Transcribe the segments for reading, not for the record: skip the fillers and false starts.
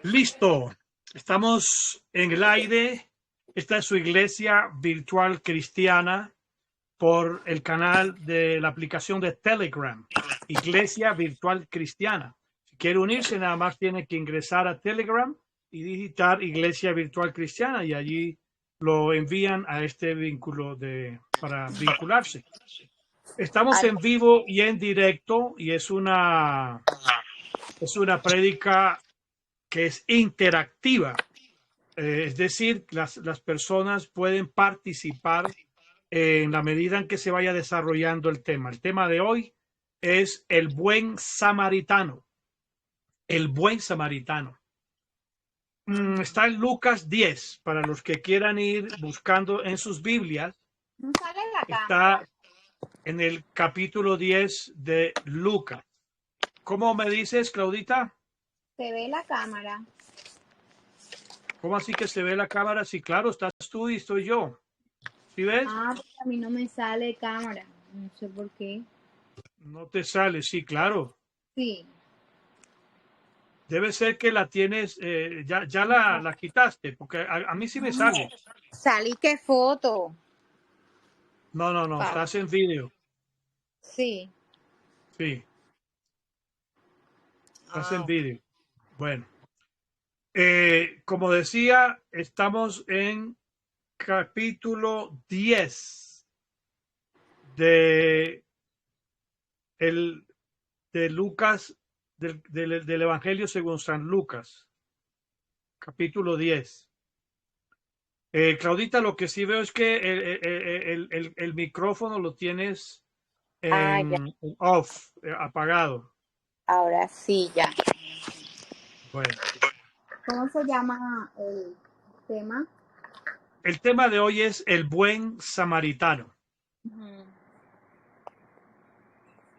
Listo, estamos en el aire. Esta es su iglesia virtual cristiana por el canal de la aplicación de Telegram, Iglesia Virtual Cristiana. Si quiere unirse, nada más tiene que ingresar a Telegram y digitar Iglesia Virtual Cristiana y allí lo envían a este vínculo para vincularse. Estamos en vivo y en directo y es una prédica que es interactiva, es decir, las personas pueden participar en la medida en que se vaya desarrollando el tema. El tema de hoy es el buen samaritano. El buen samaritano. Está en Lucas 10, para los que quieran ir buscando en sus Biblias. No sale la cámara. Está en el capítulo 10 de Lucas. ¿Cómo me dices, Claudita? Se ve la cámara. ¿Cómo así que se ve la cámara? Sí, claro, estás tú y estoy yo. ¿Sí ves? Porque a mí no me sale cámara. No sé por qué. No te sale, sí, claro. Sí. Debe ser que la tienes, ya la quitaste, porque a mí sí me sale. Salí qué foto. No, estás en vídeo. Sí. Sí, estás en Ah, vídeo. Bueno, como decía, estamos en capítulo 10 de, el, de Lucas, del Evangelio según San Lucas, capítulo 10. Claudita, lo que sí veo es que el micrófono lo tienes ya. en off, apagado. Ahora sí, ya. Bueno, ¿Cómo se llama el tema? el tema de hoy es el buen samaritano. Ujú.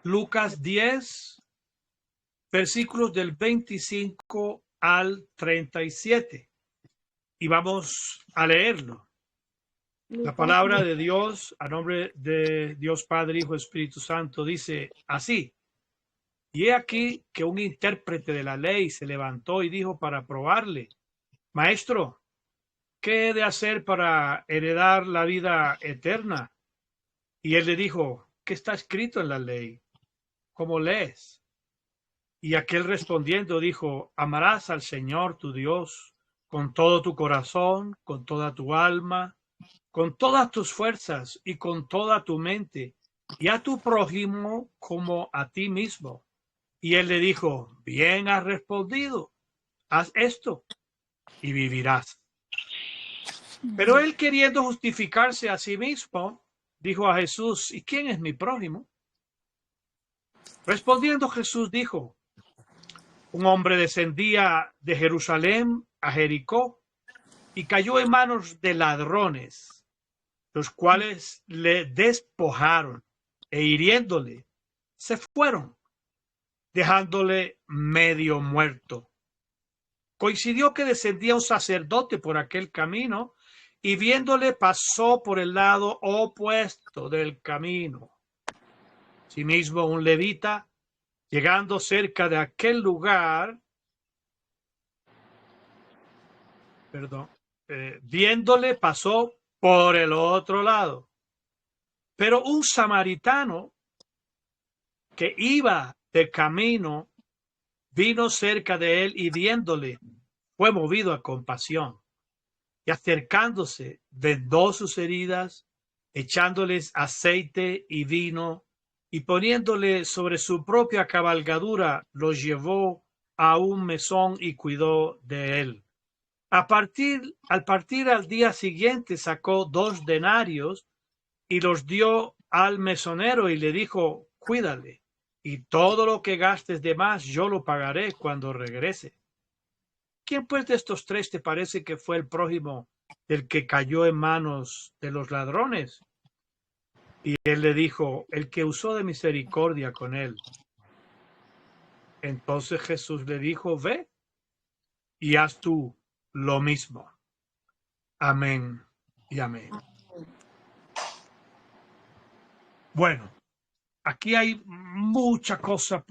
Lucas 10, versículos del 25 al 37. Y vamos a leerlo. La Lucas palabra 10. de Dios, a nombre de Dios Padre, Hijo, Espíritu Santo, dice así. Y he aquí que un intérprete de la ley se levantó y dijo para probarle: Maestro, ¿qué he de hacer para heredar la vida eterna? Y él le dijo: ¿qué está escrito en la ley? ¿Cómo lees? Y aquel respondiendo dijo: amarás al Señor tu Dios con todo tu corazón, con toda tu alma, con todas tus fuerzas y con toda tu mente, y a tu prójimo como a ti mismo. Y él le dijo: bien has respondido, haz esto y vivirás. Pero él, queriendo justificarse a sí mismo, dijo a Jesús: ¿y quién es mi prójimo? Respondiendo Jesús dijo: un hombre descendía de Jerusalén a Jericó y cayó en manos de ladrones, los cuales le despojaron e hiriéndole, se fueron, dejándole medio muerto. Coincidió que descendía un sacerdote por aquel camino y viéndole pasó por el lado opuesto del camino. Asimismo, un levita, llegando cerca de aquel lugar, viéndole pasó por el otro lado. Pero un samaritano que iba de camino vino cerca de él y viéndole fue movido a compasión y acercándose vendó sus heridas, echándoles aceite y vino y poniéndole sobre su propia cabalgadura los llevó a un mesón y cuidó de él. Al partir al día siguiente sacó 2 denarios y los dio al mesonero y le dijo: cuídale, y todo lo que gastes de más yo lo pagaré cuando regrese. ¿Quién pues de estos 3 te parece que fue el prójimo del que cayó en manos de los ladrones? Y él le dijo: el que usó de misericordia con él. Entonces Jesús le dijo: ve y haz tú lo mismo. Amén y amén. Bueno, aquí hay mucha cosa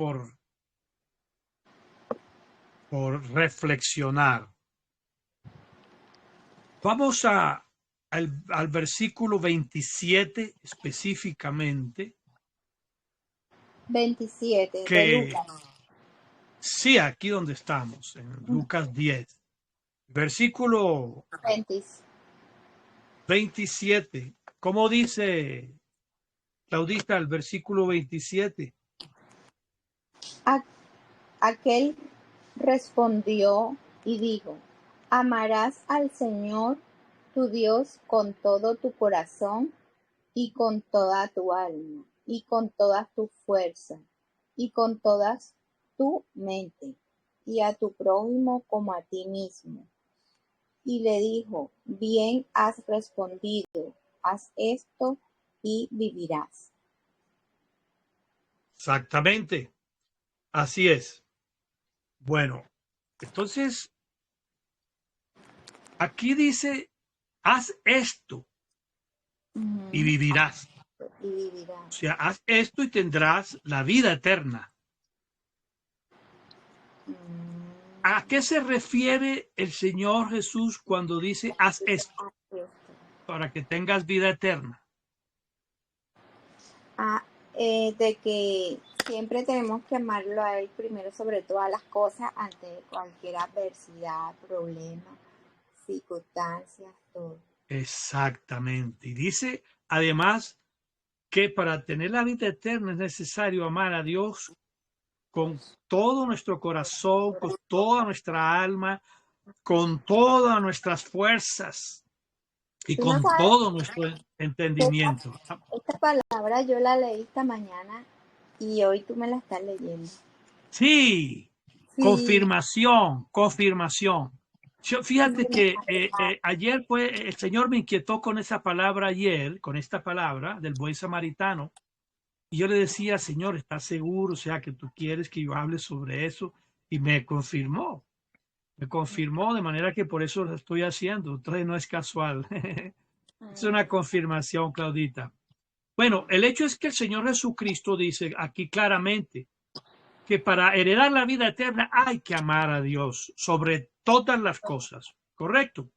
por reflexionar. Vamos al versículo 27 específicamente. 27 de Que Lucas. sí, aquí donde estamos, en Lucas 10, versículo 20. 27. ¿Cómo dice Claudita el versículo 27? Aquel respondió y dijo: Amarás al Señor tu Dios con todo tu corazón y con toda tu alma y con toda tu fuerza y con toda tu mente, y a tu prójimo como a ti mismo. Y le dijo: Bien has respondido, haz esto y vivirás. Exactamente, así es. Bueno, entonces aquí dice, haz esto y vivirás. Y O vivirás. sea, haz esto y tendrás la vida eterna. ¿A qué se refiere el Señor Jesús cuando dice, haz esto Haz esto. para que tengas vida eterna? Ah, de que siempre tenemos que amarlo a Él primero sobre todas las cosas, ante cualquier adversidad, problema, circunstancias, todo. Exactamente. Y dice, además, que para tener la vida eterna es necesario amar a Dios con todo nuestro corazón, con toda nuestra alma, con todas nuestras fuerzas y Tú no con sabes todo nuestro que entendimiento. esta palabra yo la leí esta mañana y hoy tú me la estás leyendo. Sí, Sí, confirmación, confirmación. Fíjate sí, que ayer pues el Señor me inquietó con esa palabra ayer, con esta palabra del buen samaritano. Y yo le decía, Señor, ¿estás seguro? O sea, que tú quieres que yo hable sobre eso. Y me confirmó. Me confirmó de manera que por eso lo estoy haciendo. Entonces no es casual. Es una confirmación, Claudita. Bueno, el hecho es que el Señor Jesucristo dice aquí claramente que para heredar la vida eterna hay que amar a Dios sobre todas las cosas. ¿Correcto?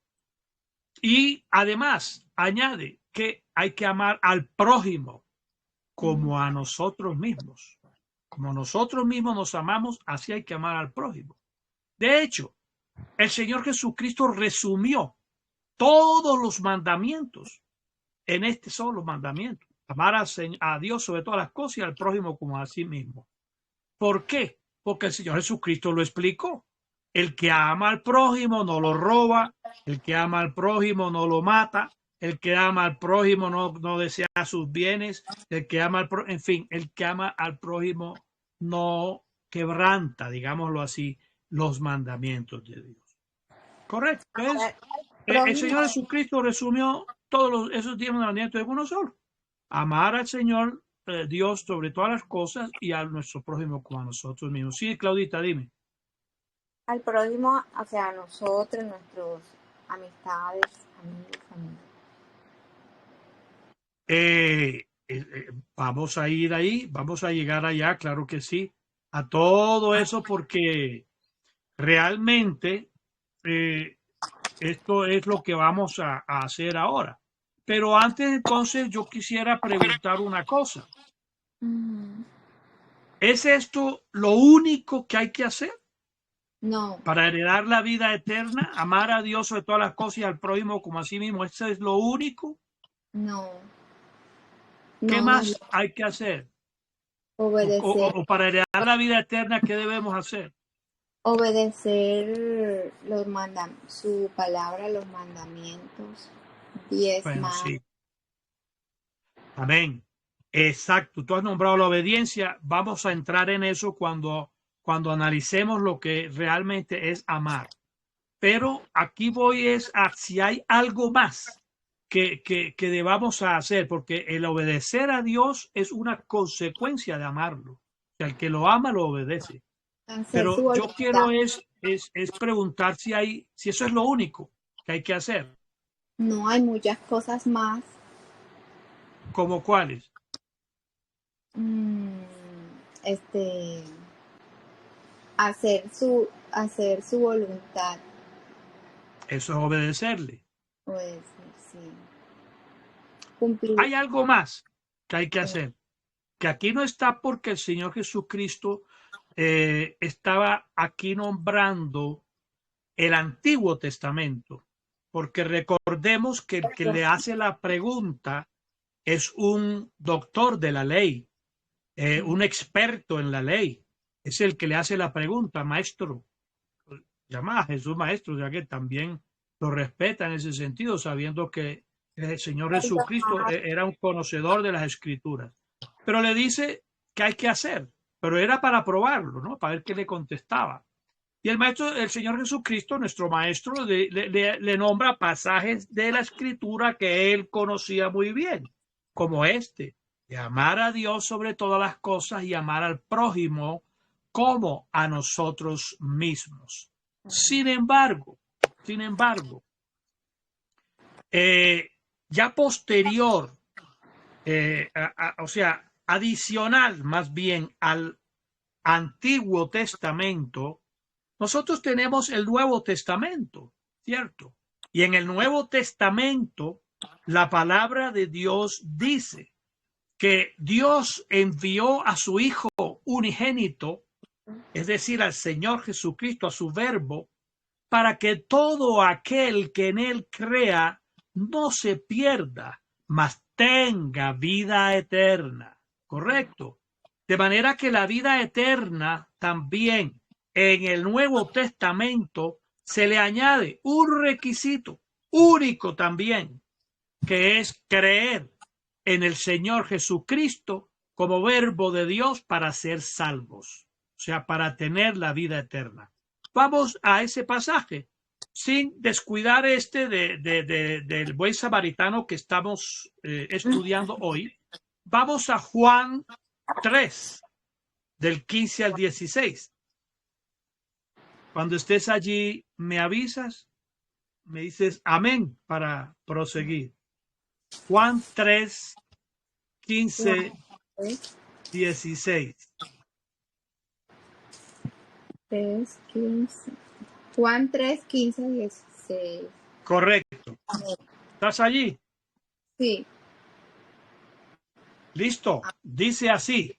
Y además añade que hay que amar al prójimo como a nosotros mismos. Como nosotros mismos nos amamos, así hay que amar al prójimo. De hecho, el Señor Jesucristo resumió todos los mandamientos en este solo mandamiento. Amar a Dios sobre todas las cosas y al prójimo como a sí mismo. ¿Por qué? Porque el Señor Jesucristo lo explicó. El que ama al prójimo no lo roba, el que ama al prójimo no lo mata, el que ama al prójimo no desea sus bienes, el que ama al prójimo, en fin, el que ama al prójimo no quebranta, digámoslo así, los mandamientos de Dios. Correcto. Entonces, el prójimo. Señor Jesucristo resumió todos esos 10 mandamientos en uno solo. Amar al Señor Dios sobre todas las cosas y a nuestro prójimo como a nosotros mismos. Sí, Claudita, dime. Al prójimo, o sea, a nosotros, nuestros amistades, amigos, familia. Vamos a ir ahí, vamos a llegar allá, claro que sí, a todo eso porque realmente eh, esto es lo que vamos a hacer ahora. Pero antes entonces yo quisiera preguntar una cosa. ¿Es esto lo único que hay que hacer No, para heredar la vida eterna? Amar a Dios sobre todas las cosas y al prójimo como a sí mismo. ¿Eso es lo único? no, ¿Qué no, no. más hay que hacer? Obedecer, O para heredar la vida eterna, ¿qué debemos hacer? obedecer su palabra, los mandamientos, Bueno, diezmar. sí. Amén. Exacto. Tú has nombrado la obediencia. Vamos a entrar en eso cuando analicemos lo que realmente es amar. Pero aquí voy es a si hay algo más que debamos a hacer, porque el obedecer a Dios es una consecuencia de amarlo. O sea, el que lo ama lo obedece. Hacer su Pero yo voluntad. quiero es preguntar si eso es lo único que hay que hacer. No, hay muchas cosas más. ¿Como cuáles? Mm, este, hacer su, hacer su voluntad. Eso es obedecerle. Pues sí. Cumplir. Hay algo más que hay que hacer, que aquí no está porque el Señor Jesucristo estaba aquí nombrando el Antiguo Testamento, porque recordemos que el que le hace la pregunta es un doctor de la ley, un experto en la ley, es el que le hace la pregunta, maestro, llama a Jesús maestro, ya que también lo respeta en ese sentido, sabiendo que el Señor Jesucristo era un conocedor de las Escrituras. Pero le dice que hay que hacer, pero era para probarlo, ¿no? Para ver qué le contestaba. Y el maestro, el Señor Jesucristo, nuestro maestro, le nombra pasajes de la Escritura que él conocía muy bien, como este, de amar a Dios sobre todas las cosas y amar al prójimo como a nosotros mismos. Sin embargo, ya posterior, o sea, adicional más bien al Antiguo Testamento, nosotros tenemos el Nuevo Testamento, ¿cierto? Y en el Nuevo Testamento, la palabra de Dios dice que Dios envió a su Hijo unigénito, es decir, al Señor Jesucristo, a su Verbo, para que todo aquel que en él crea no se pierda, mas tenga vida eterna. ¿Correcto? De manera que la vida eterna también en el Nuevo Testamento se le añade un requisito único también, que es creer en el Señor Jesucristo como verbo de Dios para ser salvos, o sea, para tener la vida eterna. Vamos a ese pasaje, sin descuidar del buen samaritano que estamos estudiando hoy. Vamos a Juan 3, del 15 al 16. Cuando estés allí, me avisas, me dices amén para proseguir. Juan 3, 15, 16. 3, 15. Juan 3, 15, 16. Correcto. ¿Estás allí? Sí. Listo. Dice así.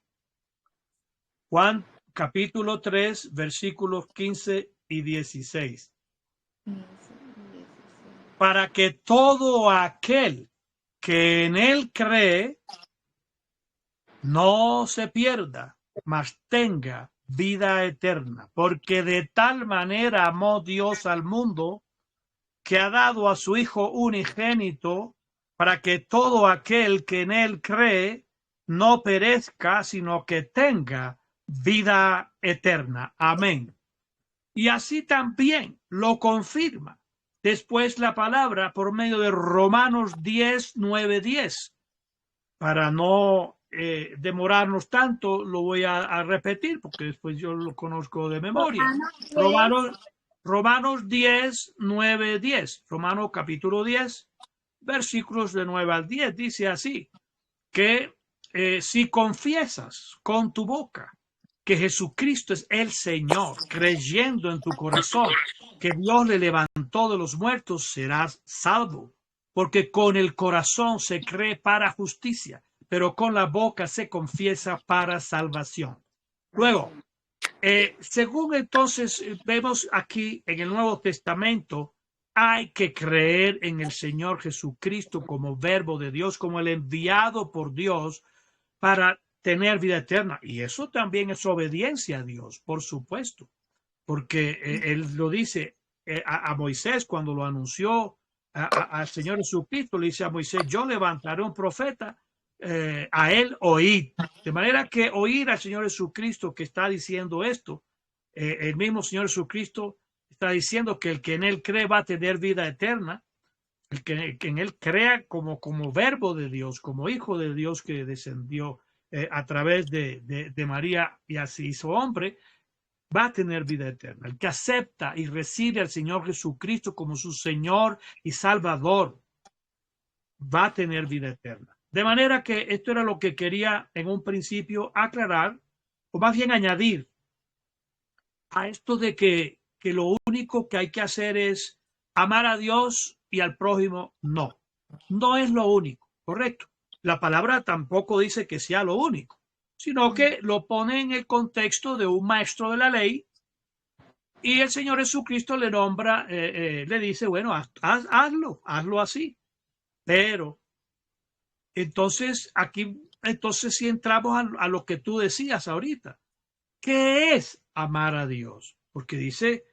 Juan capítulo 3, versículos 15 y 16. 15, 16. Para que todo aquel que en él cree no se pierda, mas tenga vida eterna. Porque de tal manera amó Dios al mundo que ha dado a su Hijo unigénito para que todo aquel que en él cree no perezca, sino que tenga vida eterna. Amén. Y así también lo confirma después la palabra por medio de Romanos 10, 9, 10. Para no demorarnos tanto, lo voy a repetir porque después yo lo conozco de memoria. Romanos 10, 9, 10. Romanos capítulo 10, versículos de 9 al 10. Dice así, que si confiesas con tu boca que Jesucristo es el Señor, creyendo en tu corazón que Dios le levantó de los muertos, serás salvo. Porque con el corazón se cree para justicia, pero con la boca se confiesa para salvación. Luego, según entonces vemos aquí en el Nuevo Testamento, hay que creer en el Señor Jesucristo como verbo de Dios, como el enviado por Dios para tener vida eterna. Y eso también es obediencia a Dios, por supuesto, porque él lo dice a Moisés cuando lo anunció al Señor Jesucristo, le dice a Moisés, yo levantaré un profeta, a él oíd. De manera que oír al Señor Jesucristo que está diciendo esto, el mismo Señor Jesucristo está diciendo que el que en él cree va a tener vida eterna, el que en él crea como verbo de Dios, como hijo de Dios que descendió a través de María y así hizo hombre, va a tener vida eterna. El que acepta y recibe al Señor Jesucristo como su Señor y Salvador va a tener vida eterna. De manera que esto era lo que quería en un principio aclarar, o más bien añadir a esto de que que lo único que hay que hacer es amar a Dios y al prójimo. No, no es lo único, correcto. La palabra tampoco dice que sea lo único, sino que lo pone en el contexto de un maestro de la ley y el Señor Jesucristo le nombra, le dice, bueno, hazlo así. Pero entonces entonces sí entramos a lo que tú decías ahorita. ¿Qué es amar a Dios? Porque dice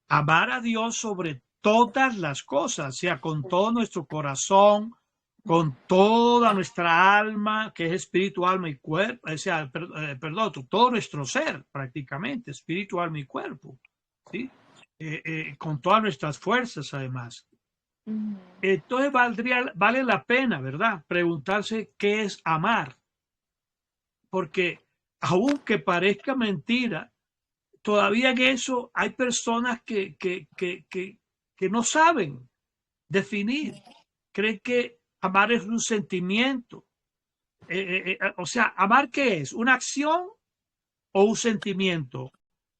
amar a Dios sobre todas las cosas, o sea, con todo nuestro corazón, con toda nuestra alma, que es espíritu, alma y cuerpo, o sea, perdón, todo nuestro ser prácticamente, espíritu, alma y cuerpo, ¿sí? Con todas nuestras fuerzas además. Entonces vale la pena, ¿verdad? Preguntarse qué es amar, porque aunque parezca mentira, todavía en eso hay personas que no saben definir, creen que amar es un sentimiento. O sea, ¿amar qué es? ¿Una acción o un sentimiento?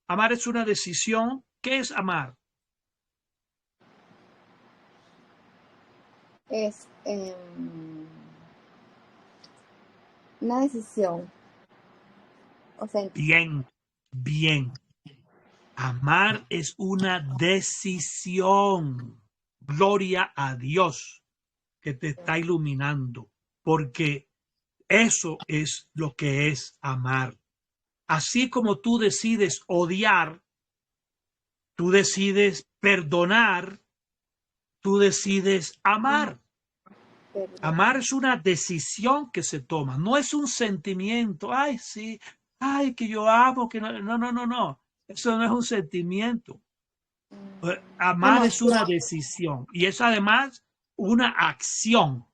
Amar es una decisión. ¿Qué es amar? Es una decisión. O sea, Bien, bien. Amar es una decisión. Gloria a Dios que te está iluminando, porque eso es lo que es amar. Así como tú decides odiar, tú decides perdonar, tú decides amar. perdón. Amar es una decisión que se toma, no es un sentimiento. Ay, sí, ay, que yo amo, que no, no, no, no, no. Eso no es un sentimiento. Amar es una Emoción. decisión y es además una acción,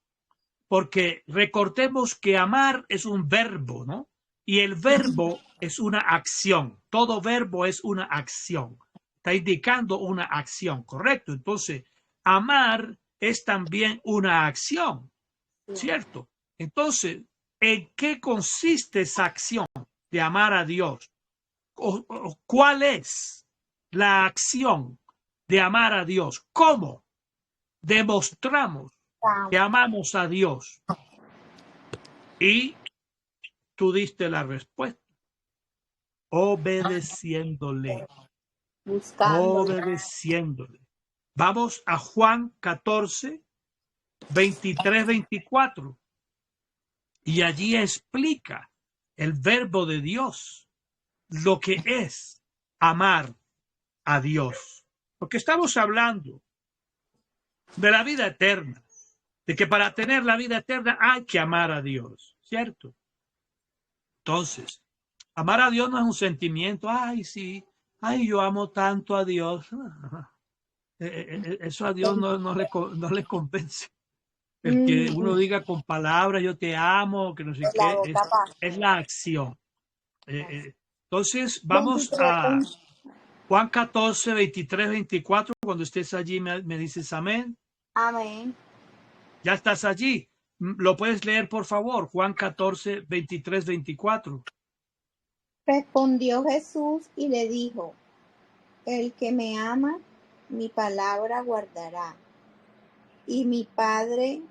porque recordemos que amar es un verbo, ¿no? Y el verbo es una acción. Todo verbo es una acción. Está indicando una acción, ¿correcto? Entonces, amar es también una acción, ¿cierto? Entonces, ¿en qué consiste esa acción de amar a Dios? ¿Cuál es la acción de amar a Dios? ¿Cómo demostramos que amamos a Dios? Y tú diste la respuesta, obedeciéndole, Buscándole. obedeciéndole. Vamos a Juan 14, 23, 24. Y allí explica el verbo de Dios, lo que es amar a Dios. Porque estamos hablando de la vida eterna, de que para tener la vida eterna hay que amar a Dios, ¿cierto? Entonces, amar a Dios no es un sentimiento, ay, sí, ay, yo amo tanto a Dios. Eso a Dios no le convence. El que uno diga con palabras, yo te amo, que no sé La qué, boca es pasa. la acción. Entonces, vamos 23. a Juan 14, 23, 24. Cuando estés allí, me dices amén. Amén. Ya estás allí. ¿Lo puedes leer, por favor? Juan 14, 23, 24. Respondió Jesús y le dijo: El que me ama, mi palabra guardará, y mi Padre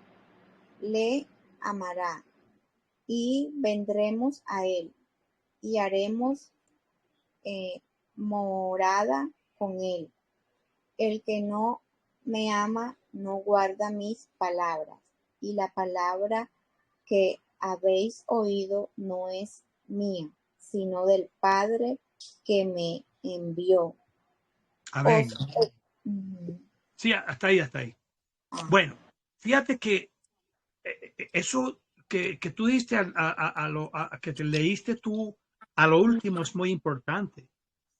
le amará, y vendremos a él, y haremos morada con él. El que no me ama no guarda mis palabras, y la palabra que habéis oído no es mía, sino del Padre que me envió. Os, Amén. Ujú. Sí, hasta ahí, hasta ahí. Ah, Bueno, fíjate que eso que tú diste que te leíste tú a lo último es muy importante,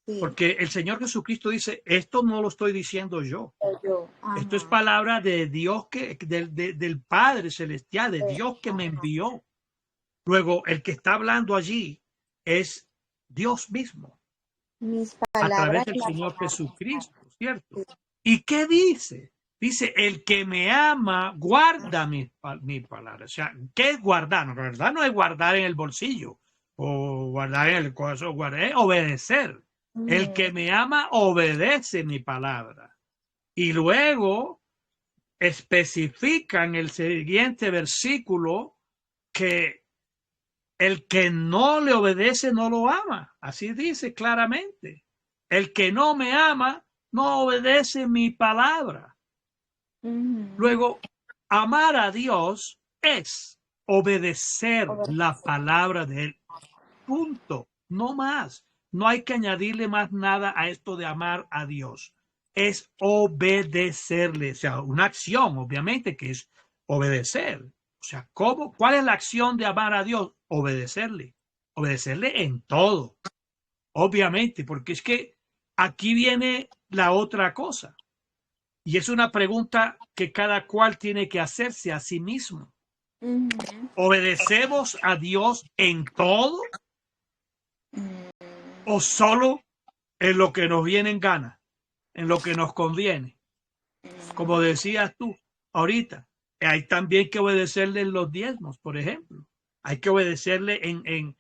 sí, porque el Señor Jesucristo dice, esto no lo estoy diciendo yo, soy yo. esto es Ajá, palabra de Dios, del Padre Celestial, de Dios que me ajá. envió. Luego, el que está hablando allí es Dios mismo, Mis a través palabras del la Señor palabra. Jesucristo, ¿cierto? ¿Y qué dice? Dice, el que me ama, guarda mi palabra. O sea, ¿qué es guardar? No, la verdad no es guardar en el bolsillo o guardar en el corazón, guardar es obedecer. El que me ama obedece mi palabra. Y luego especifica en el siguiente versículo que el que no le obedece no lo ama. Así dice claramente. El que no me ama no obedece mi palabra. Luego, amar a Dios es obedecer la palabra de Él. Punto. No más. No hay que añadirle más nada a esto de amar a Dios. Es obedecerle. O sea, una acción, obviamente, que es obedecer. O sea, ¿cómo? ¿Cuál es la acción de amar a Dios? Obedecerle. Obedecerle en todo. Obviamente, porque es que aquí viene la otra cosa. Y es una pregunta que cada cual tiene que hacerse a sí mismo. ¿Obedecemos a Dios en todo o solo en lo que nos viene en gana, en lo que nos conviene? Como decías tú ahorita, hay también que obedecerle en los diezmos, por ejemplo. Hay que obedecerle en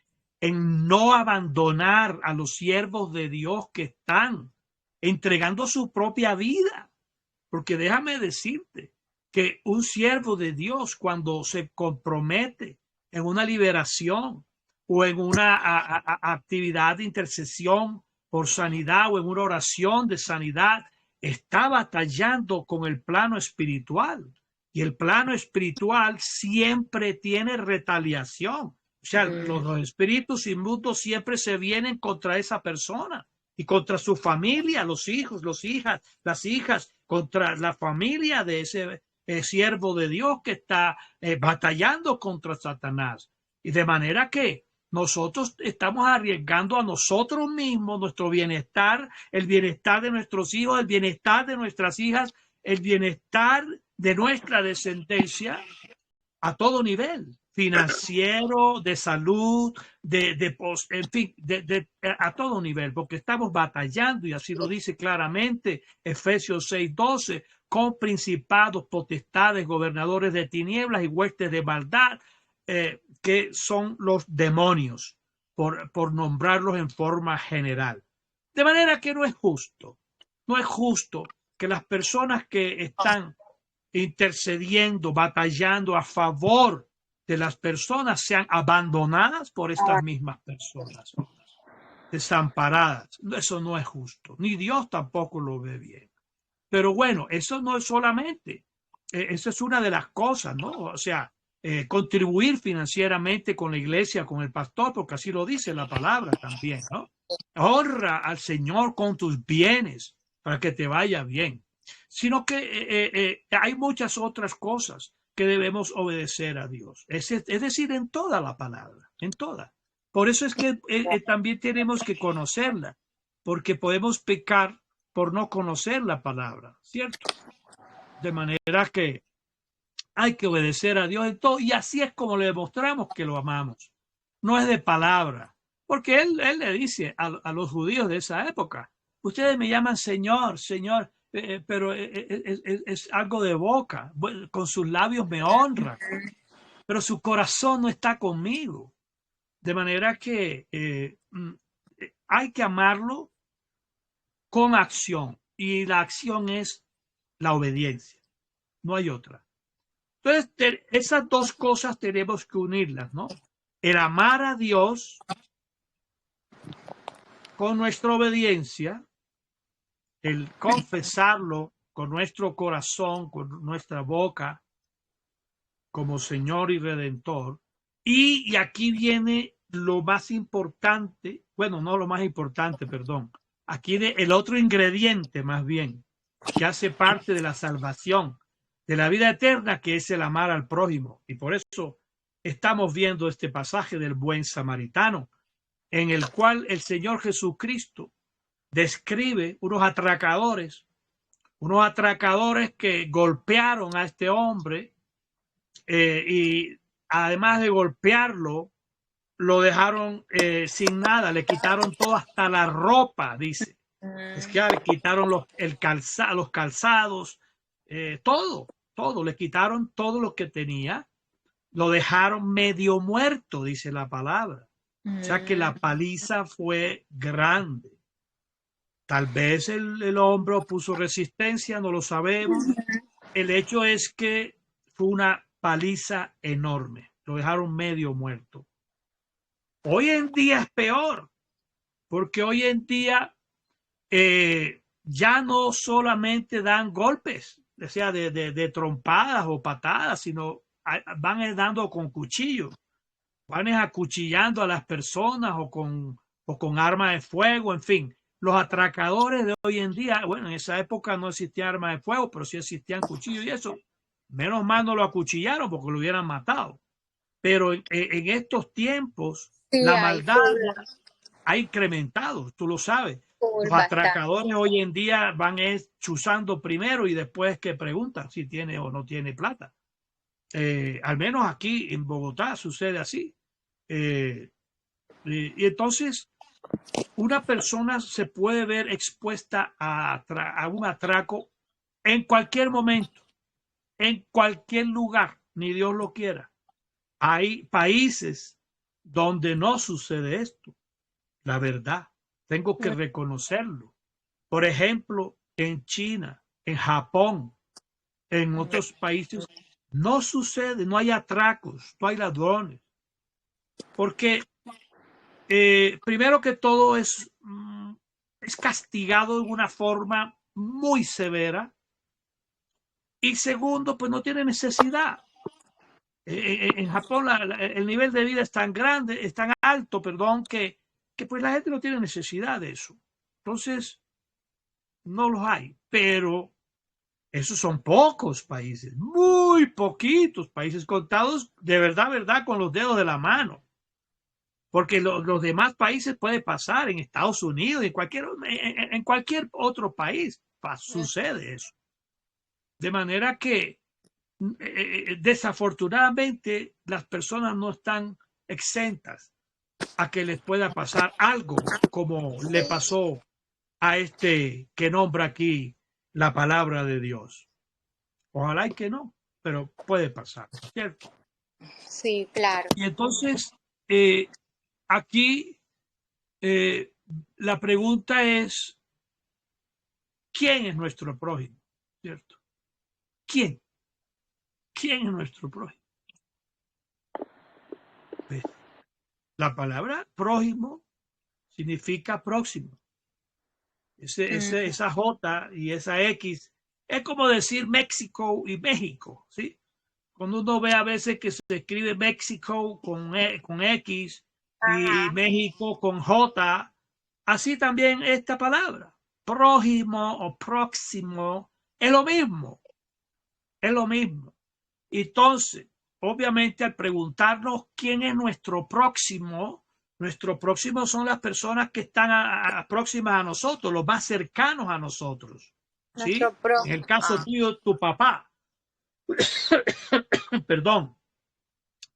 no abandonar a los siervos de Dios que están entregando su propia vida. Porque déjame decirte que un siervo de Dios, cuando se compromete en una liberación o en una actividad de intercesión por sanidad o en una oración de sanidad, está batallando con el plano espiritual. Y el plano espiritual siempre tiene retaliación. O sea, los espíritus inmundos siempre se vienen contra esa persona y contra su familia, los hijos, las hijas, contra la familia de ese siervo de Dios que está batallando contra Satanás. Y de manera que nosotros estamos arriesgando a nosotros mismos nuestro bienestar, el bienestar de nuestros hijos, el bienestar de nuestras hijas, el bienestar de nuestra descendencia a todo nivel, financiero, de salud, en fin, a todo nivel, porque estamos batallando, y así lo dice claramente Efesios 6:12, con principados, potestades, gobernadores de tinieblas y huestes de maldad, que son los demonios, por nombrarlos en forma general. De manera que no es justo que las personas que están intercediendo, batallando a favor de las personas sean abandonadas por estas mismas personas, desamparadas. Eso no es justo, ni Dios tampoco lo ve bien. Pero bueno, eso no es solamente, eso es una de las cosas, ¿no? O sea, contribuir financieramente con la iglesia, con el pastor, porque así lo dice la palabra también, ¿no? Honra al Señor con tus bienes para que te vaya bien. Sino que hay muchas otras cosas que debemos obedecer a Dios. Es decir, en toda la palabra, en toda. Por eso es que también tenemos que conocerla, porque podemos pecar por no conocer la palabra, ¿cierto? De manera que hay que obedecer a Dios en todo, y así es como le demostramos que lo amamos. No es de palabra, porque él le dice a los judíos de esa época, ustedes me llaman Señor, Señor, pero es algo de boca, con sus labios me honran, pero su corazón no está conmigo. De manera que hay que amarlo con acción, y la acción es la obediencia, no hay otra. Entonces, esas dos cosas tenemos que unirlas, ¿no? El amar a Dios con nuestra obediencia, el confesarlo con nuestro corazón, con nuestra boca, como Señor y Redentor. Y aquí viene lo más importante, bueno, no lo más importante, perdón. Aquí viene el otro ingrediente, más bien, que hace parte de la salvación, de la vida eterna, que es el amar al prójimo. Y por eso estamos viendo este pasaje del buen samaritano, en el cual el Señor Jesucristo describe unos atracadores que golpearon a este hombre, y además de golpearlo, lo dejaron sin nada, le quitaron todo, hasta la ropa, dice. Es que le quitaron los calzados, todo, le quitaron todo lo que tenía, lo dejaron medio muerto, dice la palabra. O sea que la paliza fue grande. Tal vez el hombre puso resistencia, no lo sabemos. El hecho es que fue una paliza enorme. Lo dejaron medio muerto. Hoy en día es peor, porque hoy en día ya no solamente dan golpes, o sea, de trompadas o patadas, sino van dando con cuchillos, van acuchillando a las personas o con armas de fuego, en fin. Los atracadores de hoy en día, bueno, en esa época no existían armas de fuego, pero sí existían cuchillos y eso. Menos mal no lo acuchillaron porque lo hubieran matado. Pero en estos tiempos Sí, la hay maldad full, ha incrementado, tú lo sabes. full, Los bastante. atracadores hoy en día van chuzando primero y después que preguntan si tiene o no tiene plata. Al menos aquí en Bogotá sucede así. Eh, y entonces una persona se puede ver expuesta a un atraco en cualquier momento, en cualquier lugar, ni Dios lo quiera. Hay países donde no sucede esto, la verdad. Tengo que reconocerlo. Por ejemplo, en China, en Japón, en otros países, no sucede, no hay atracos, no hay ladrones. Porque primero que todo es castigado de una forma muy severa y segundo, pues no tiene necesidad. En Japón el nivel de vida es tan grande, es tan alto, perdón, que pues la gente no tiene necesidad de eso. Entonces, no los hay, pero esos son pocos países, muy poquitos países contados de verdad, con los dedos de la mano. Porque los demás países puede pasar en Estados Unidos, en cualquier otro país, sucede eso. De manera que desafortunadamente las personas no están exentas a que les pueda pasar algo como le Sí, pasó a este que nombra aquí la palabra de Dios. Ojalá y que no, pero puede pasar, ¿cierto? sí, claro. Y entonces, eh, aquí eh, la pregunta es, ¿quién es nuestro prójimo? ¿Cierto? ¿Quién? ¿Quién es nuestro prójimo? Pues, la palabra prójimo significa próximo. Mm, Esa J y esa X es como decir México y México, ¿sí? Cuando uno ve a veces que se escribe México con X y ajá, México con J, así también esta palabra, prójimo o próximo, es lo mismo, es lo mismo. Entonces, obviamente al preguntarnos quién es nuestro próximo son las personas que están próximas a nosotros, los más cercanos a nosotros, nuestro ¿sí? En el prójimo. caso Ah, tuyo, tu papá, perdón.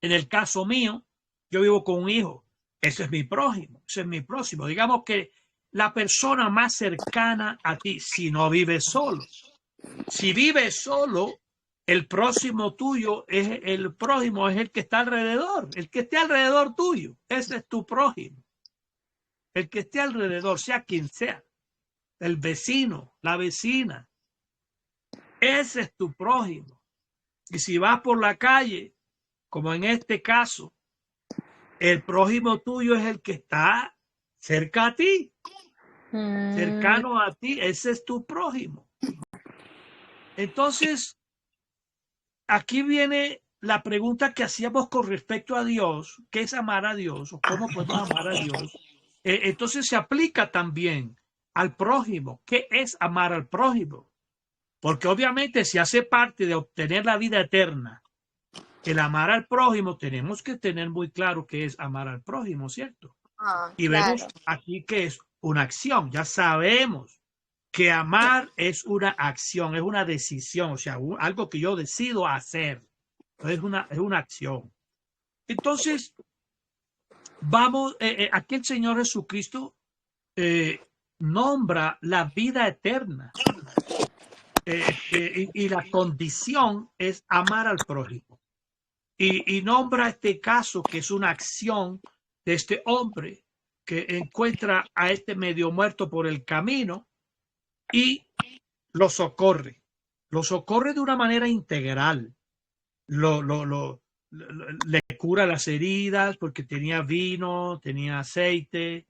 En el caso mío, yo vivo con un hijo. Ese es mi prójimo, ese es mi próximo. Digamos que la persona más cercana a ti, si no vives solo. Si vives solo, el próximo tuyo es el prójimo, es el que está alrededor, el que esté alrededor tuyo. Ese es tu prójimo. El que esté alrededor, sea quien sea, el vecino, la vecina, ese es tu prójimo. Y si vas por la calle, como en este caso, el prójimo tuyo es el que está cerca a ti, mm, cercano a ti, ese es tu prójimo. Entonces, aquí viene la pregunta que hacíamos con respecto a Dios, ¿qué es amar a Dios o cómo podemos amar a Dios? Entonces se aplica también al prójimo, ¿qué es amar al prójimo? Porque obviamente si hace parte de obtener la vida eterna, el amar al prójimo, tenemos que tener muy claro qué es amar al prójimo, ¿cierto? ah, Y claro. vemos aquí que es una acción. Ya sabemos que amar es una acción, es una decisión, o sea, algo que yo decido hacer. Es una acción. Entonces, vamos, aquí el Señor Jesucristo nombra la vida eterna y la condición es amar al prójimo. Y nombra este caso que es una acción de este hombre que encuentra a este medio muerto por el camino y lo socorre. Lo socorre de una manera integral. Le cura las heridas porque tenía vino, tenía aceite,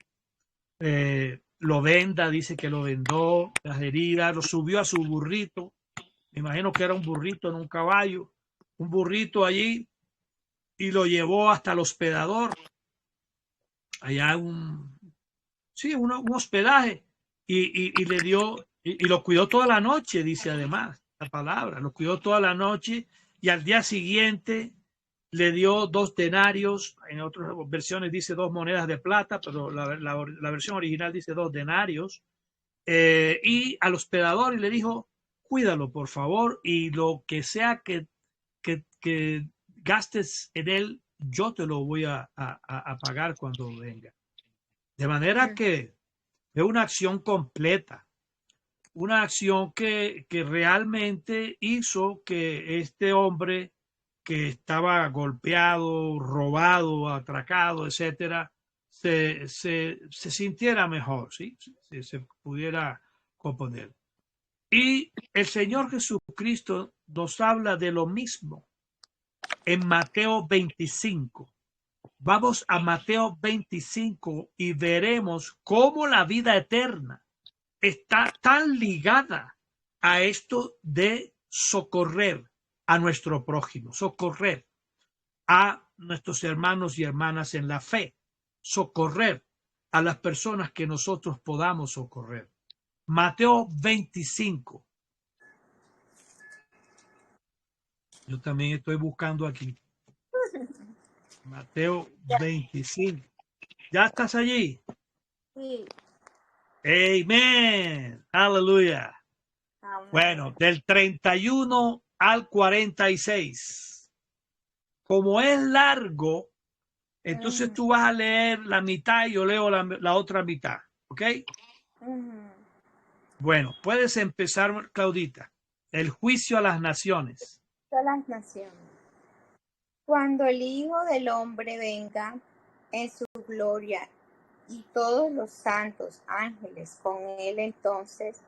lo venda, dice que lo vendó, las heridas, lo subió a su burrito. Me imagino que era un burrito, en un caballo, un burrito allí, y lo llevó hasta el hospedador, allá un hospedaje, y le dio, y lo cuidó toda la noche, dice además la palabra, lo cuidó toda la noche, y al día siguiente le dio 2 denarios, en otras versiones dice 2 monedas de plata, pero la versión original dice 2 denarios, y al hospedador y le dijo, cuídalo por favor, y lo que sea que gastes en él, yo te lo voy a pagar cuando venga. De manera que es una acción completa, una acción que realmente hizo que este hombre que estaba golpeado, robado, atracado, etcétera, se sintiera mejor, ¿sí? Se pudiera componer. Y el Señor Jesucristo nos habla de lo mismo en Mateo 25. Vamos a Mateo 25 y veremos cómo la vida eterna está tan ligada a esto de socorrer a nuestro prójimo, socorrer a nuestros hermanos y hermanas en la fe, socorrer a las personas que nosotros podamos socorrer. Mateo 25. Yo también estoy buscando aquí. Mateo 25. ¿Ya estás allí? Sí. Amén. Aleluya. Amén. Bueno, del 31 al 46. Como es largo, entonces tú vas a leer la mitad y yo leo la otra mitad. ¿Ok? Bueno, puedes empezar, Claudita. El juicio a las naciones. Todas las naciones. Cuando el Hijo del Hombre venga en su gloria y todos los santos ángeles con él, entonces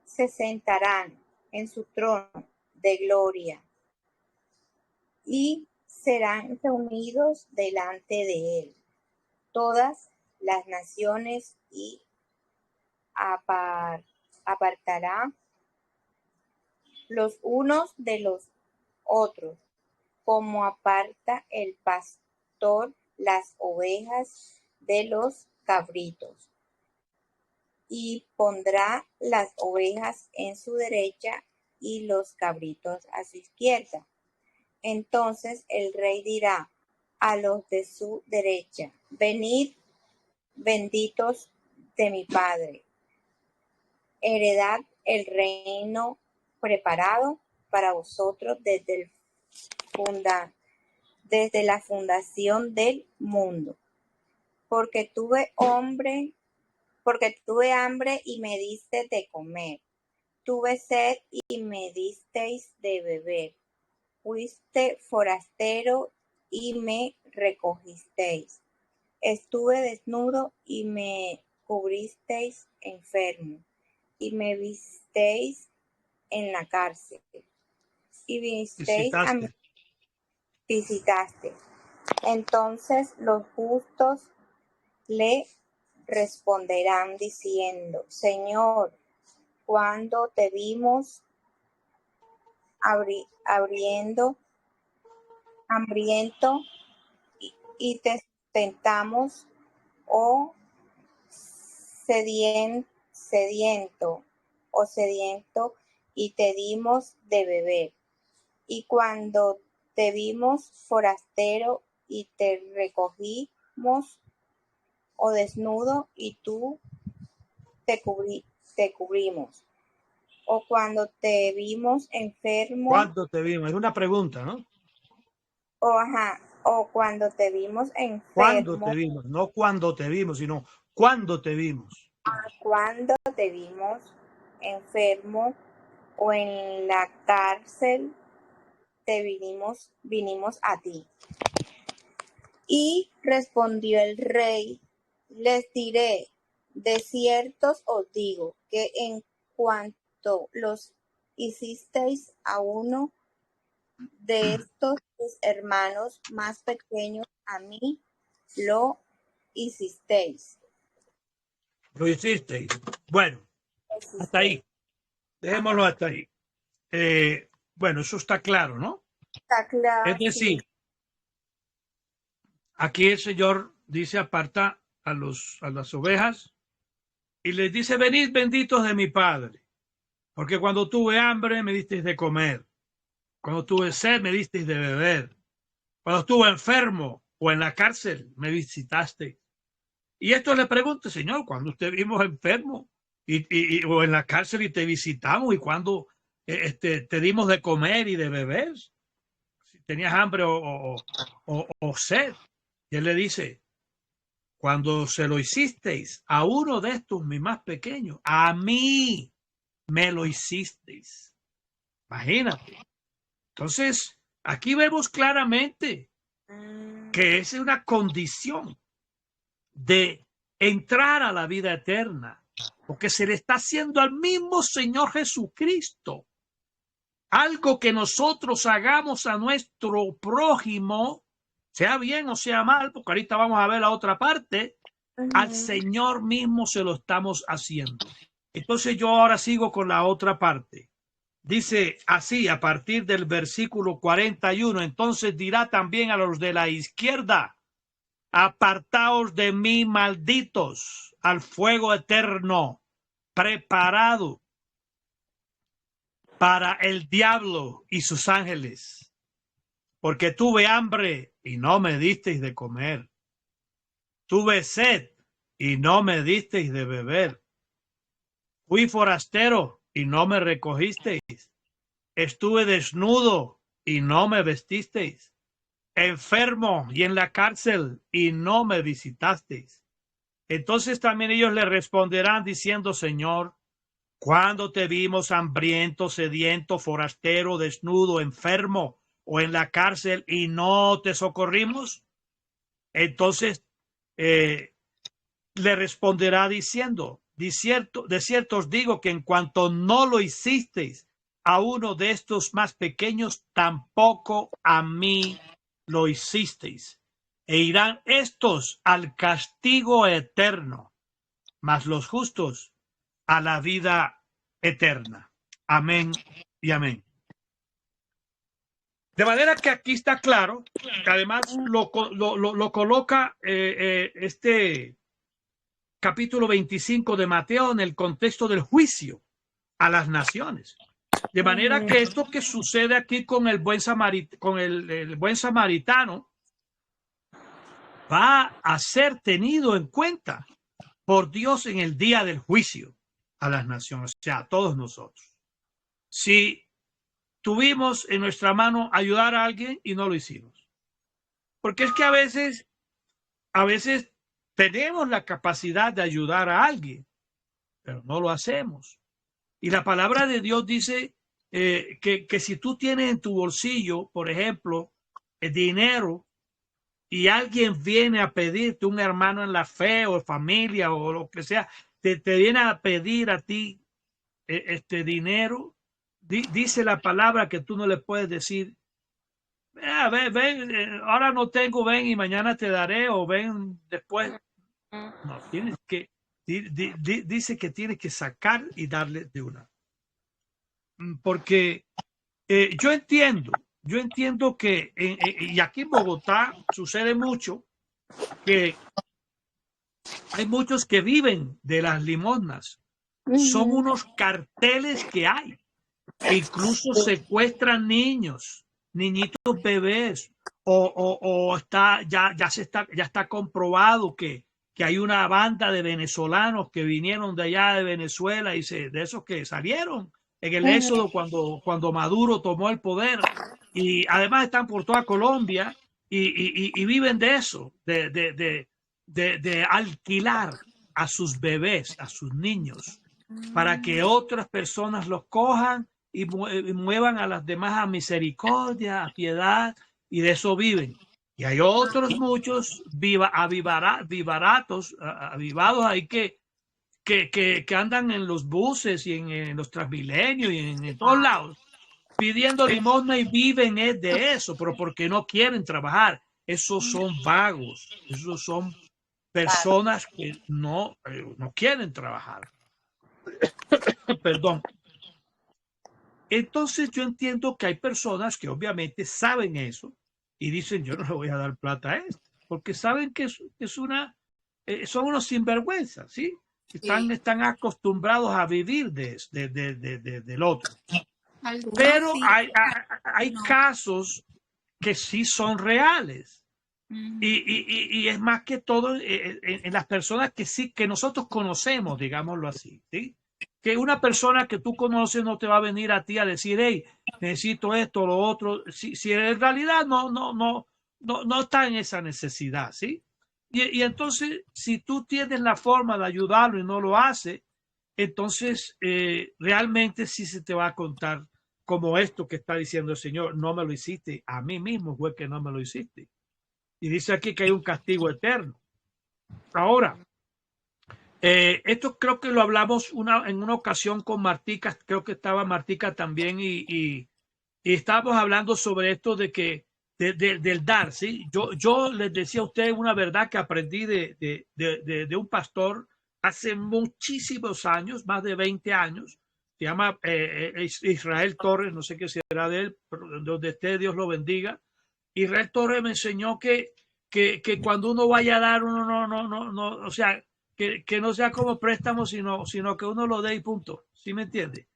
se sentarán en su trono de gloria y serán reunidos delante de él todas las naciones y apartará los unos de los otros, como aparta el pastor las ovejas de los cabritos, y pondrá las ovejas en su derecha y los cabritos a su izquierda. Entonces el rey dirá a los de su derecha: venid, benditos de mi Padre, heredad el reino preparado para vosotros desde la fundación del mundo. Porque tuve hambre y me diste de comer, tuve sed y me disteis de beber, fuiste forastero y me recogisteis, estuve desnudo y me cubristeis, enfermo y me visteis en la cárcel, y vinisteis a mí, visitaste. Entonces los justos le responderán diciendo: Señor, cuando te vimos hambriento y te sustentamos, o sediento y te dimos de beber? Y cuando te vimos forastero y te recogimos, o desnudo y tú te cubrimos? O cuando te vimos enfermo, ¿Cuándo te vimos? Es una pregunta, ¿no? o cuando te vimos ¿Cuándo te enfermo, vimos? No cuando te vimos, sino cuándo te vimos. cuando te vimos enfermo o en la cárcel, vinimos a ti. Y respondió el rey Les diré, de cierto os digo, que en cuanto los hicisteis a uno de estos tus hermanos más pequeños, a mí lo hicisteis. Lo hicisteis. Bueno, hasta ahí. Dejémoslo hasta ahí. Bueno, eso está claro, ¿no? Está claro, Es decir, sí. aquí el Señor dice, aparta a las ovejas y les dice, venid benditos de mi Padre, porque cuando tuve hambre me disteis de comer, cuando tuve sed me disteis de beber, cuando estuve enfermo o en la cárcel me visitaste. Y esto le pregunto, Señor, cuando usted vimos enfermo o en la cárcel y te visitamos y cuando te dimos de comer y de beber, si tenías hambre o sed. Y él le dice, cuando se lo hicisteis a uno de estos, mis más pequeños, a mí me lo hicisteis. Imagínate. Entonces, aquí vemos claramente que es una condición de entrar a la vida eterna, porque se le está haciendo al mismo Señor Jesucristo. Algo que nosotros hagamos a nuestro prójimo, sea bien o sea mal, porque ahorita vamos a ver la otra parte, al Señor mismo se lo estamos haciendo. Entonces yo ahora sigo con la otra parte. Dice así a partir del versículo 41, entonces dirá también a los de la izquierda, apartaos de mí, malditos, al fuego eterno, preparado para el diablo y sus ángeles, porque tuve hambre y no me disteis de comer, tuve sed y no me disteis de beber, fui forastero y no me recogisteis, estuve desnudo y no me vestisteis, enfermo y en la cárcel y no me visitasteis. Entonces también ellos le responderán diciendo, Señor, ¿cuándo te vimos hambriento, sediento, forastero, desnudo, enfermo o en la cárcel y no te socorrimos? Entonces le responderá diciendo, de cierto os digo que en cuanto no lo hicisteis a uno de estos más pequeños, tampoco a mí lo hicisteis. E irán estos al castigo eterno, mas los justos a la vida eterna. Amén y amén. De manera que aquí está claro, que además lo coloca este capítulo 25 de Mateo en el contexto del juicio a las naciones. De manera que esto que sucede aquí con el buen samaritano va a ser tenido en cuenta por Dios en el día del juicio a las naciones, o sea, a todos nosotros. Si tuvimos en nuestra mano ayudar a alguien y no lo hicimos. Porque es que a veces tenemos la capacidad de ayudar a alguien, pero no lo hacemos. Y la palabra de Dios dice que si tú tienes en tu bolsillo, por ejemplo, el dinero y alguien viene a pedirte, un hermano en la fe o familia o lo que sea, te viene a pedir a ti este dinero, dice la palabra que tú no le puedes decir, ven, ahora no tengo, ven y mañana te daré o ven después. No, tienes que, dice que tienes que sacar y darle de una. Porque yo entiendo que, y aquí en Bogotá sucede mucho, que hay muchos que viven de las limosnas. Son unos carteles que hay. Incluso secuestran niños, niñitos bebés, o ya está comprobado que hay una banda de venezolanos que vinieron de allá de Venezuela y de esos que salieron en el éxodo cuando Maduro tomó el poder, y además están por toda Colombia y viven de eso, de alquilar a sus bebés, a sus niños, para que otras personas los cojan y muevan a las demás a misericordia, a piedad, y de eso viven. Y hay otros muchos avivados ahí que andan en los buses y en los Transmilenios y en todos lados pidiendo limosna y viven de eso, pero porque no quieren trabajar. Esos son vagos, esos son personas que no quieren trabajar. Perdón. Entonces yo entiendo que hay personas que obviamente saben eso y dicen, yo no le voy a dar plata a esto, porque saben que son unos sinvergüenzas, ¿sí? Están acostumbrados a vivir del otro. Pero hay casos que sí son reales. Y es más que todo en las personas que nosotros conocemos, digámoslo así, ¿sí? Que una persona que tú conoces no te va a venir a ti a decir, hey, necesito esto o lo otro, si en realidad no está en esa necesidad, ¿sí? Y entonces, si tú tienes la forma de ayudarlo y no lo hace, entonces realmente sí se te va a contar como esto que está diciendo el Señor, no me lo hiciste, a mí mismo fue que no me lo hiciste. Y dice aquí que hay un castigo eterno. Ahora, esto creo que lo hablamos en una ocasión con Martica, creo que estaba Martica también y estábamos hablando sobre esto de que del dar, ¿sí? Yo les decía a ustedes una verdad que aprendí de un pastor hace muchísimos años, más de 20 años, se llama Israel Torres, no sé qué será de él, pero donde esté Dios lo bendiga. Israel Torres me enseñó que cuando uno vaya a dar, uno no, o sea, que no sea como préstamo, sino que uno lo dé y punto. ¿Sí me entiende?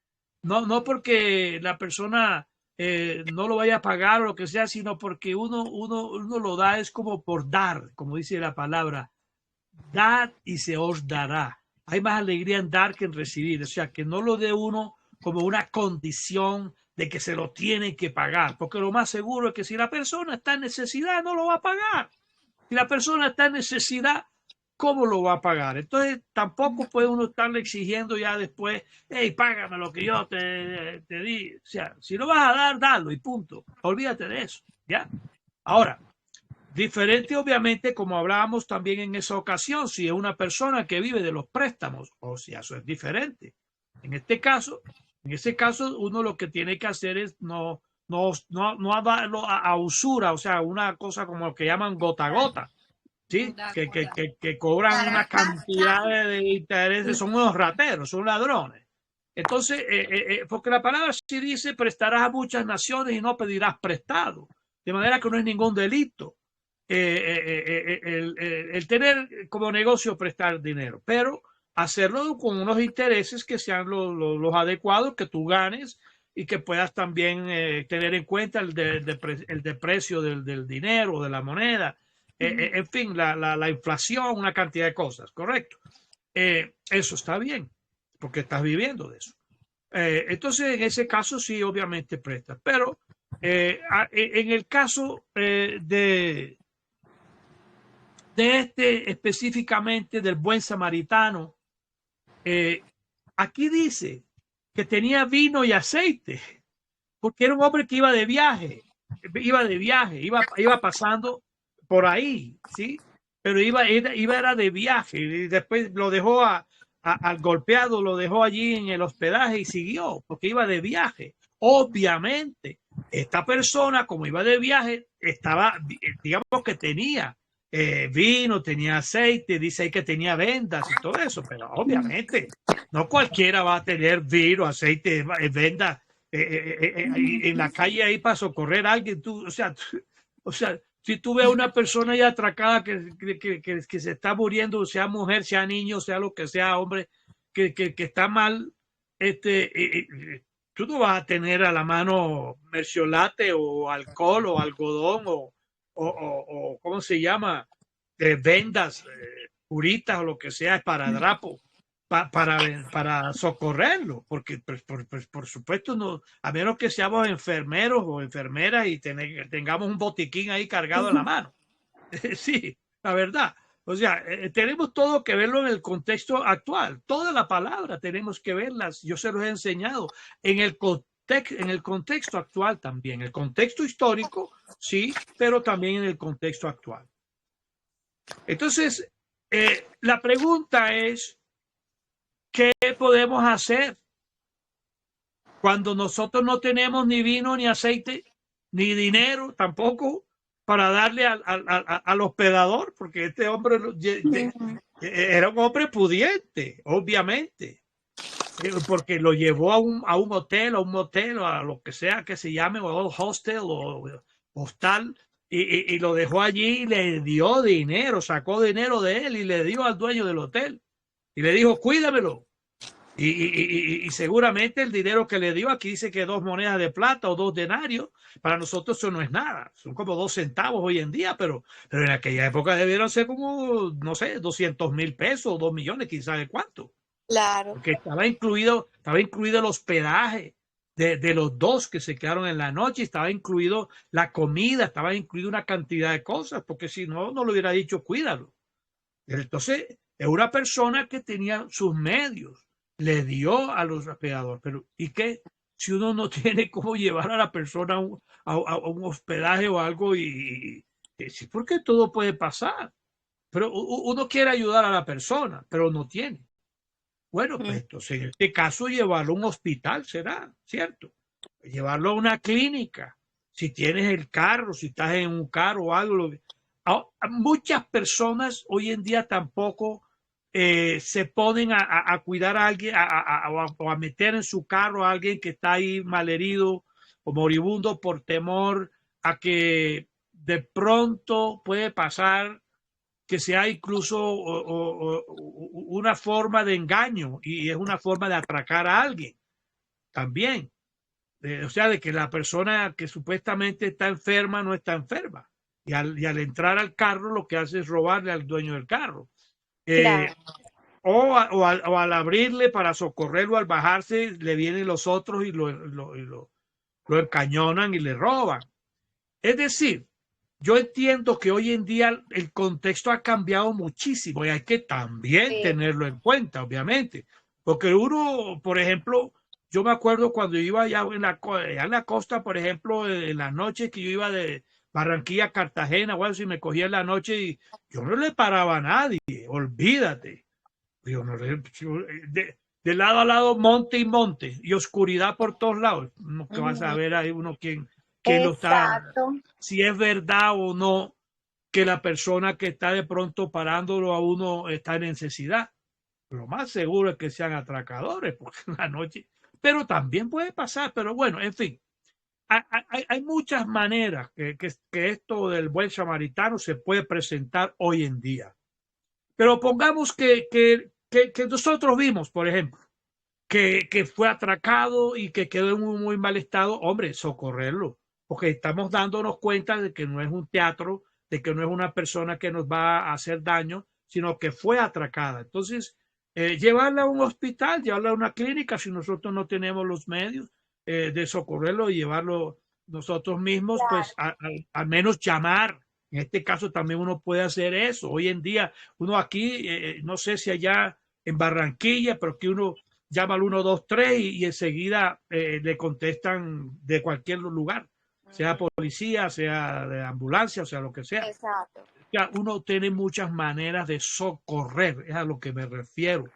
No porque la persona no lo vaya a pagar o lo que sea, sino porque uno lo da es como por dar, como dice la palabra, dad y se os dará. Hay más alegría en dar que en recibir, o sea, que no lo dé uno como una condición de que se lo tiene que pagar, porque lo más seguro es que si la persona está en necesidad, no lo va a pagar. Si la persona está en necesidad, ¿cómo lo va a pagar? Entonces tampoco puede uno estarle exigiendo ya después, hey, págame lo que yo te di. O sea, si no vas a dar, dalo y punto. Olvídate de eso, ¿ya? Ahora, diferente obviamente, como hablábamos también en esa ocasión, si es una persona que vive de los préstamos, o si eso es diferente. En ese caso, uno lo que tiene que hacer es no darlo a usura, o sea, una cosa como lo que llaman gota a gota. ¿Sí? Que cobran una cantidad de intereses, son unos rateros, son ladrones. Entonces, porque la palabra sí dice, prestarás a muchas naciones y no pedirás prestado, de manera que no es ningún delito el tener como negocio prestar dinero, pero hacerlo con unos intereses que sean los adecuados, que tú ganes y que puedas también tener en cuenta el deprecio del dinero, de la moneda, en fin, la inflación, una cantidad de cosas, ¿correcto? Eso está bien, porque estás viviendo de eso. Entonces, en ese caso sí, obviamente presta, pero en el caso de este específicamente del buen samaritano, aquí dice que tenía vino y aceite, porque era un hombre que iba de viaje, iba pasando por ahí, ¿sí? Pero era de viaje y después lo dejó al golpeado, lo dejó allí en el hospedaje y siguió, porque iba de viaje. Obviamente, esta persona, como iba de viaje, estaba, digamos que tenía vino, tenía aceite, dice ahí que tenía vendas y todo eso, pero obviamente no cualquiera va a tener vino, aceite, vendas en la calle ahí para socorrer a alguien. O sea, si tú ves a una persona ya atracada que se está muriendo, sea mujer, sea niño, sea lo que sea, hombre, que está mal, tú no vas a tener a la mano merciolate o alcohol o algodón o ¿cómo se llama? Vendas, curitas o lo que sea, esparadrapo, para socorrerlo, porque por supuesto no, a menos que seamos enfermeros o enfermeras y tengamos un botiquín ahí cargado en la mano. Sí, la verdad. O sea, tenemos todo que verlo en el contexto actual. Toda la palabra tenemos que verlas. Yo se los he enseñado en el en el contexto actual también. El contexto histórico, sí, pero también en el contexto actual. Entonces, la pregunta es, ¿qué podemos hacer cuando nosotros no tenemos ni vino, ni aceite, ni dinero tampoco para darle al hospedador? Porque este hombre era un hombre pudiente, obviamente, porque lo llevó a un hotel, a un motel, o a lo que sea que se llame, o hostel o hostal, y lo dejó allí y le dio dinero, sacó dinero de él y le dio al dueño del hotel y le dijo, cuídamelo. Y seguramente el dinero que le dio, aquí dice que 2 monedas de plata o 2 denarios, para nosotros eso no es nada, son como 2 centavos hoy en día, pero en aquella época debieron ser como, no sé, 200,000 pesos, 2 millones, quién sabe cuánto. Claro. Porque estaba incluido el hospedaje de los dos que se quedaron en la noche, estaba incluido la comida, estaba incluido una cantidad de cosas, porque si no, no le hubiera dicho cuídalo. Entonces, es una persona que tenía sus medios, le dio a los hospedadores, pero ¿y qué? Si uno no tiene cómo llevar a la persona a un hospedaje o algo, sí, porque todo puede pasar, pero uno quiere ayudar a la persona, pero no tiene. Bueno, pues entonces en este caso llevarlo a un hospital será, ¿cierto? Llevarlo a una clínica. Si tienes el carro, si estás en un carro o algo. Muchas personas hoy en día tampoco se ponen a cuidar a alguien o a meter en su carro a alguien que está ahí malherido o moribundo por temor a que de pronto puede pasar que sea incluso una forma de engaño y es una forma de atracar a alguien también. O sea, de que la persona que supuestamente está enferma no está enferma. Y al entrar al carro lo que hace es robarle al dueño del carro. Claro. O al abrirle para socorrerlo, al bajarse, le vienen los otros y lo encañonan y le roban. Es decir, yo entiendo que hoy en día el contexto ha cambiado muchísimo y hay que también tenerlo en cuenta, obviamente. Porque uno, por ejemplo, yo me acuerdo cuando iba allá en la costa, por ejemplo, en las noches que yo iba de Barranquilla a Cartagena, bueno, si me cogía en la noche y yo no le paraba a nadie, olvídate. Yo no de lado a lado, monte y monte, y oscuridad por todos lados. No que vas a ver ahí uno quién lo está, Exacto. si es verdad o no que la persona que está de pronto parándolo a uno está en necesidad. Lo más seguro es que sean atracadores, porque en la noche, pero también puede pasar, pero bueno, en fin, hay muchas maneras que esto del buen samaritano se puede presentar hoy en día. Pero pongamos que nosotros vimos, por ejemplo, que fue atracado y que quedó en un muy mal estado, hombre, socorrerlo, porque estamos dándonos cuenta de que no es un teatro, de que no es una persona que nos va a hacer daño, sino que fue atracada. Entonces, llevarla a un hospital, llevarla a una clínica, si nosotros no tenemos los medios de socorrerlo y llevarlo nosotros mismos, pues al menos llamar. En este caso también uno puede hacer eso. Hoy en día, uno aquí, no sé si allá en Barranquilla, pero que uno llama al 123 y enseguida le contestan de cualquier lugar, sea policía, sea de ambulancia, o sea lo que sea. Exacto. Ya uno tiene muchas maneras de socorrer, es a lo que me refiero.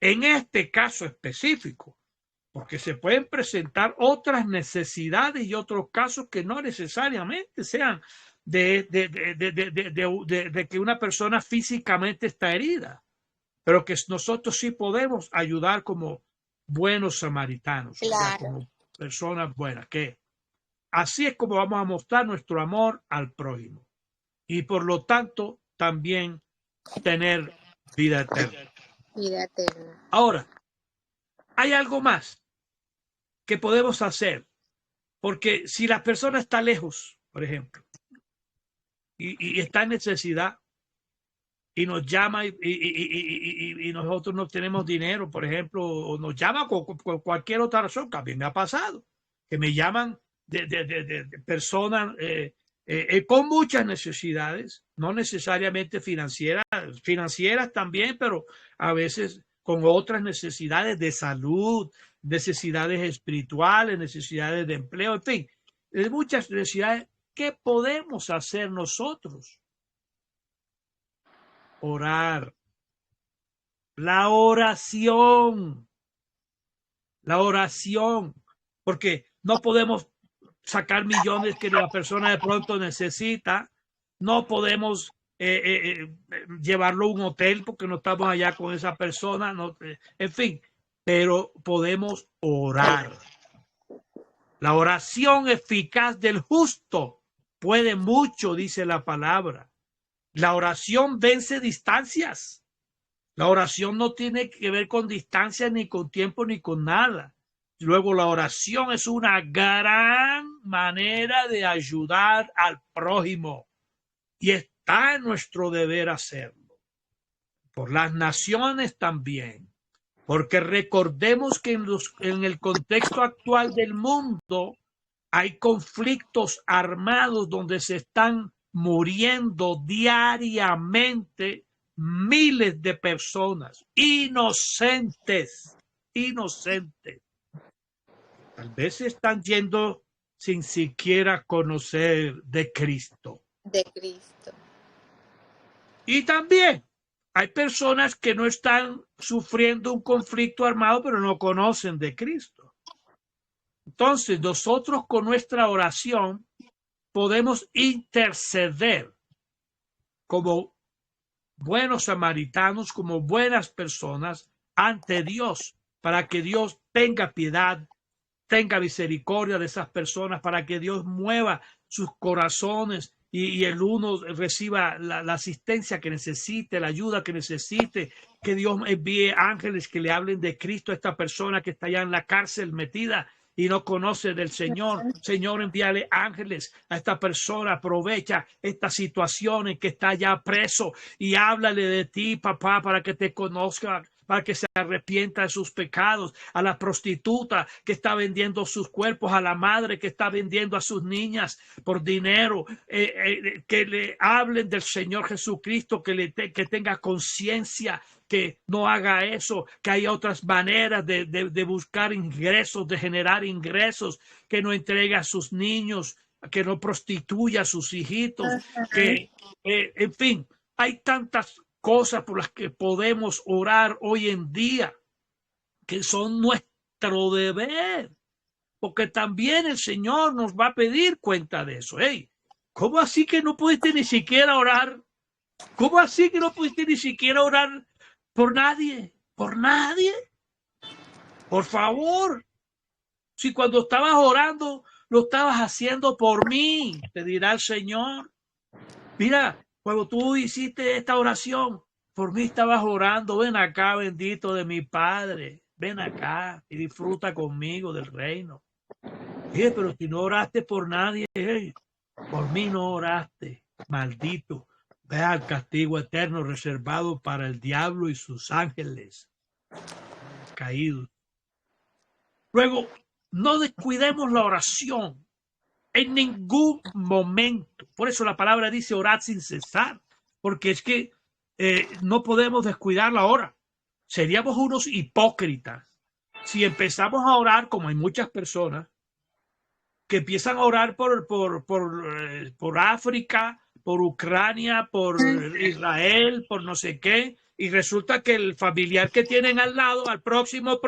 En este caso específico, porque se pueden presentar otras necesidades y otros casos que no necesariamente sean de que una persona físicamente está herida, pero que nosotros sí podemos ayudar como buenos samaritanos, o sea, Claro. como personas buenas, que así es como vamos a mostrar nuestro amor al prójimo y por lo tanto también tener vida eterna. Vida eterna. Ahora, hay algo más que podemos hacer, porque si la persona está lejos, por ejemplo, y está en necesidad, y nos llama y nosotros no tenemos dinero, por ejemplo, o nos llama con cualquier otra razón, que a mí me ha pasado, que me llaman de personas con muchas necesidades, no necesariamente financieras también, pero a veces con otras necesidades de salud, necesidades espirituales, necesidades de empleo, en fin, de muchas necesidades. ¿Qué podemos hacer nosotros? Orar. La oración. La oración. Porque no podemos sacar millones que la persona de pronto necesita. No podemos llevarlo a un hotel porque no estamos allá con esa persona. No, en fin, pero podemos orar. La oración eficaz del justo puede mucho, dice la palabra. La oración vence distancias. La oración no tiene que ver con distancias, ni con tiempo, ni con nada. Luego, la oración es una gran manera de ayudar al prójimo y está en nuestro deber hacerlo. Por las naciones también, porque recordemos que en el contexto actual del mundo hay conflictos armados donde se están muriendo diariamente miles de personas inocentes. Tal vez se están yendo sin siquiera conocer de Cristo. Y también hay personas que no están sufriendo un conflicto armado, pero no conocen de Cristo. Entonces, nosotros con nuestra oración podemos interceder como buenos samaritanos, como buenas personas ante Dios, para que Dios tenga piedad, tenga misericordia de esas personas, para que Dios mueva sus corazones y el uno reciba la asistencia que necesite, la ayuda que necesite, que Dios envíe ángeles que le hablen de Cristo a esta persona que está allá en la cárcel metida y no conoce del Señor. Señor, envíale ángeles a esta persona, aprovecha esta situación en que está ya preso y háblale de ti, papá, para que te conozca, para que se arrepienta de sus pecados, a la prostituta que está vendiendo sus cuerpos, a la madre que está vendiendo a sus niñas por dinero, que le hablen del Señor Jesucristo, que tenga conciencia, que no haga eso, que hay otras maneras de buscar ingresos, de generar ingresos, que no entregue a sus niños, que no prostituya a sus hijitos, que, en fin, hay tantas cosas por las que podemos orar hoy en día, que son nuestro deber, porque también el Señor nos va a pedir cuenta de eso. Hey, ¿cómo así que no pudiste ni siquiera orar? ¿Cómo así que no pudiste ni siquiera orar por nadie? ¿Por nadie? Por favor. Si cuando estabas orando, lo estabas haciendo por mí, te dirá el Señor. Mira, cuando tú hiciste esta oración, por mí estabas orando. Ven acá, bendito de mi Padre. Ven acá y disfruta conmigo del reino. Pero si no oraste por nadie, por mí no oraste, maldito. Ve al castigo eterno reservado para el diablo y sus ángeles caídos. Luego, no descuidemos la oración en ningún momento. Por eso la palabra dice orad sin cesar, porque es que no podemos descuidarla ahora. Seríamos unos hipócritas si empezamos a orar, como hay muchas personas que empiezan a orar por África, por Ucrania, por Israel, por no sé qué, y resulta que el familiar que tienen al lado, al próximo,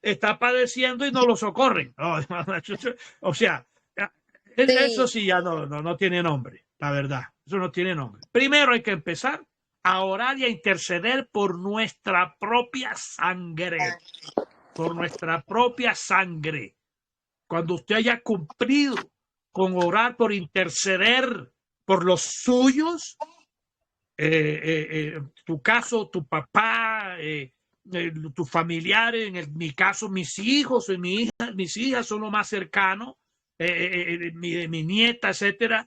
está padeciendo y no lo socorren. O sea, eso sí ya no tiene nombre, la verdad. Eso no tiene nombre. Primero hay que empezar a orar y a interceder por nuestra propia sangre. Por nuestra propia sangre. Cuando usted haya cumplido con orar por interceder por los suyos, tu caso, tu papá, tus familiares, mi caso, mis hijos y mis hijas son lo más cercano, mi nieta, etcétera.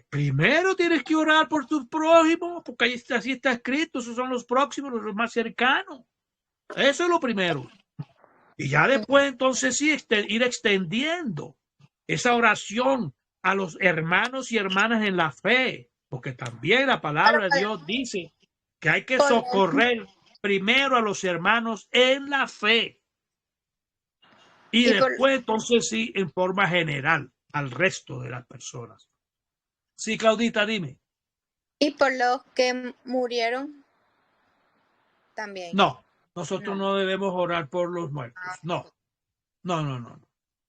Primero tienes que orar por tus prójimos, porque ahí está, así está escrito, esos son los próximos, los más cercanos. Eso es lo primero. Y ya después entonces sí ir extendiendo esa oración a los hermanos y hermanas en la fe, porque también la palabra de Dios dice que hay que socorrer primero a los hermanos en la fe. Y Y por, después, entonces sí, en forma general, al resto de las personas. Sí, Claudita, dime. y por los que murieron también. No, nosotros No. no debemos orar por los muertos. No, no, no, no,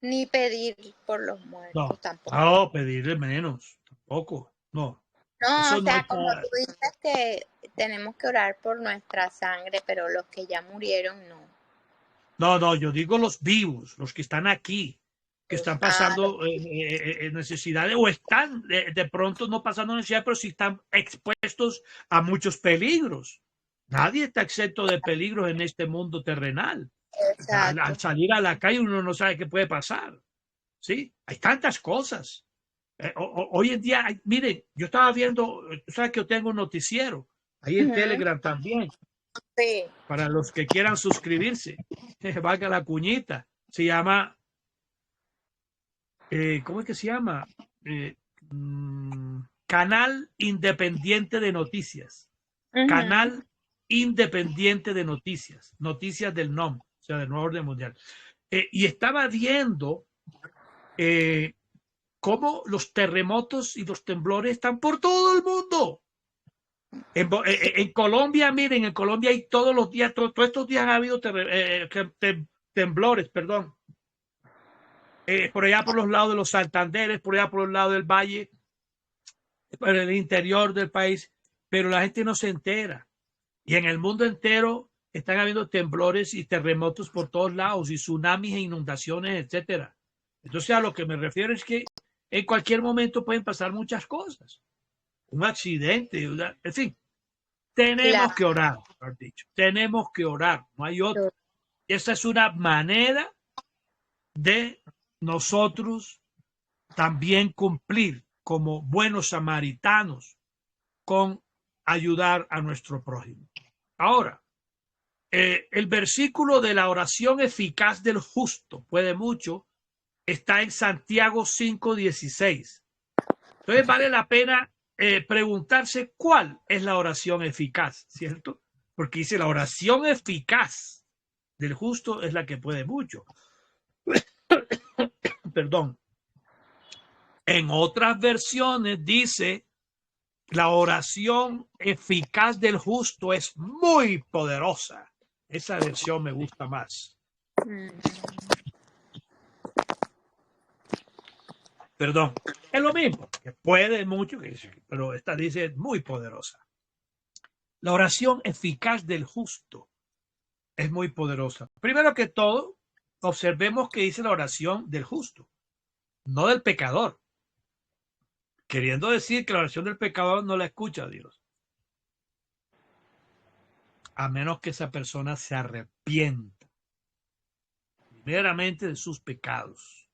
Ni pedir por los no. muertos tampoco. No, pedirle menos, tampoco. No, No, o eso no sea, está. como tú dices que tenemos que orar por nuestra sangre, pero los que ya murieron no. No, no, yo digo los vivos, los que están aquí, que están Los- pasando necesidades o están de pronto no pasando necesidad, pero sí están expuestos a muchos peligros. Nadie está exento de peligros en este mundo terrenal. exacto. Al salir a la calle uno no sabe qué puede pasar. ¿Sí? Hay tantas cosas. Hoy en día, miren, yo estaba viendo, tú sabes que yo tengo un noticiero, ahí en Ujú, Telegram también, sí. para los que quieran suscribirse, valga la cuñita, se llama, ¿cómo es que se llama? Eh, Canal Independiente de Noticias. Ujú, Canal Independiente de Noticias, Noticias del NOM, o sea, del Nuevo Orden Mundial. Y estaba viendo eh, cómo los terremotos y los temblores están por todo el mundo. En Colombia, miren, en Colombia hay todos los días, todos estos días ha habido temblores, perdón. Por allá por los lados de los Santanderes, por allá por los lados del valle, por el interior del país, pero la gente no se entera. Y en el mundo entero están habiendo temblores y terremotos por todos lados, y tsunamis e inundaciones, etcétera. Entonces, a lo que me refiero es que en cualquier momento pueden pasar muchas cosas. Un accidente, en fin, tenemos que claro. orar, has dicho. Tenemos que orar, no hay otra. Esa es una manera de nosotros también cumplir como buenos samaritanos con ayudar a nuestro prójimo. Ahora, el versículo de la oración eficaz del justo, puede mucho, está en Santiago 5:16. Entonces vale la pena preguntarse cuál es la oración eficaz, ¿cierto? Porque dice la oración eficaz del justo es la que puede mucho. Perdón. En otras versiones dice la oración eficaz del justo es muy poderosa. Esa versión me gusta más. Mm, Perdón. Es lo mismo, que puede mucho, pero esta dice muy poderosa. La oración eficaz del justo es muy poderosa. Primero que todo, observemos que dice la oración del justo, no del pecador, queriendo decir que la oración del pecador no la escucha Dios, a menos que esa persona se arrepienta primeramente de sus pecados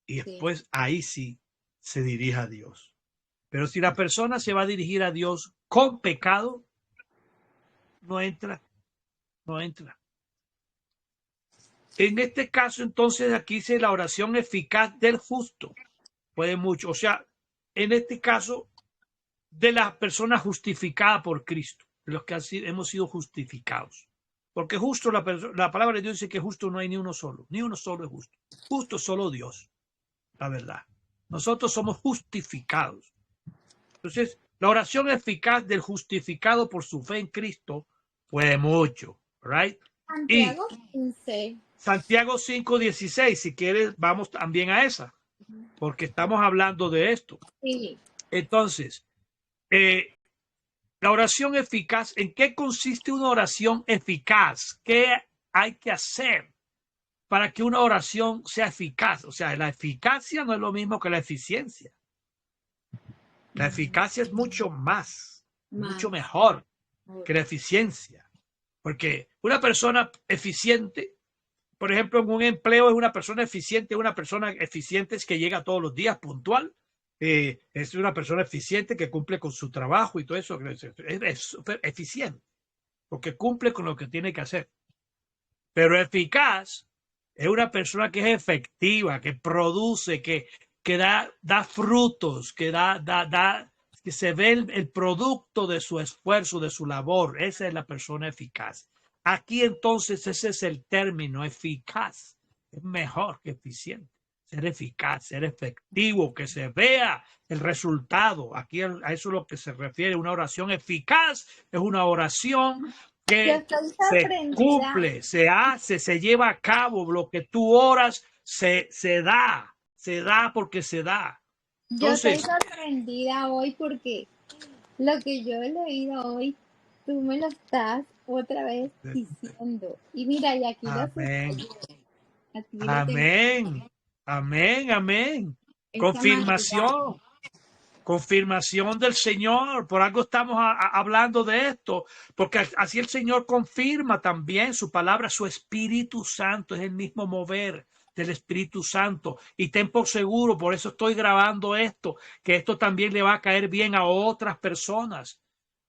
y sí. después ahí sí se dirige a Dios. Pero si la persona se va a dirigir a Dios con pecado, no entra, no entra. En este caso, entonces, aquí dice la oración eficaz del justo. Puede mucho. O sea, en este caso, de las personas justificadas por Cristo, de los que hemos sido justificados. Porque justo la palabra de Dios dice que justo no hay ni uno solo es justo. Justo solo Dios, la verdad. Nosotros somos justificados. Entonces, la oración eficaz del justificado por su fe en Cristo puede mucho, right? Y Santiago 15. Santiago 5:16, si quieres, vamos también a esa, porque estamos hablando de esto. Sí. Entonces, la oración eficaz, ¿en qué consiste una oración eficaz? ¿Qué hay que hacer para que una oración sea eficaz? O sea, la eficacia no es lo mismo que la eficiencia. La eficacia es mucho más, mucho Más. mejor que la eficiencia. Porque una persona eficiente, por ejemplo, en un empleo es una persona eficiente, es que llega todos los días puntual, es una persona eficiente que cumple con su trabajo y todo eso, es eficiente, porque cumple con lo que tiene que hacer. Pero eficaz es una persona que es efectiva, que produce, que da frutos, que se ve el producto de su esfuerzo, de su labor. Esa es la persona eficaz. Aquí entonces ese es el término eficaz. es mejor que eficiente. Ser eficaz, ser efectivo, que se vea el resultado. Aquí a eso es lo que se refiere. Una oración eficaz es una oración Yo que estoy se sorprendida. cumple, se hace, se lleva a cabo. Lo que tú oras se da porque se da. Yo estoy Entonces, sorprendida hoy porque lo que yo he leído hoy, tú me lo estás otra vez diciendo. Y mira, y aquí lo amén, subrayé. Aquí lo tengo. amén, amén, amén. Esa madrugada. Confirmación. Confirmación del Señor. Por algo estamos hablando de esto, porque así el Señor confirma también su palabra, su Espíritu Santo, es el mismo mover del Espíritu Santo. Y ten por seguro, por eso estoy grabando esto, que esto también le va a caer bien a otras personas.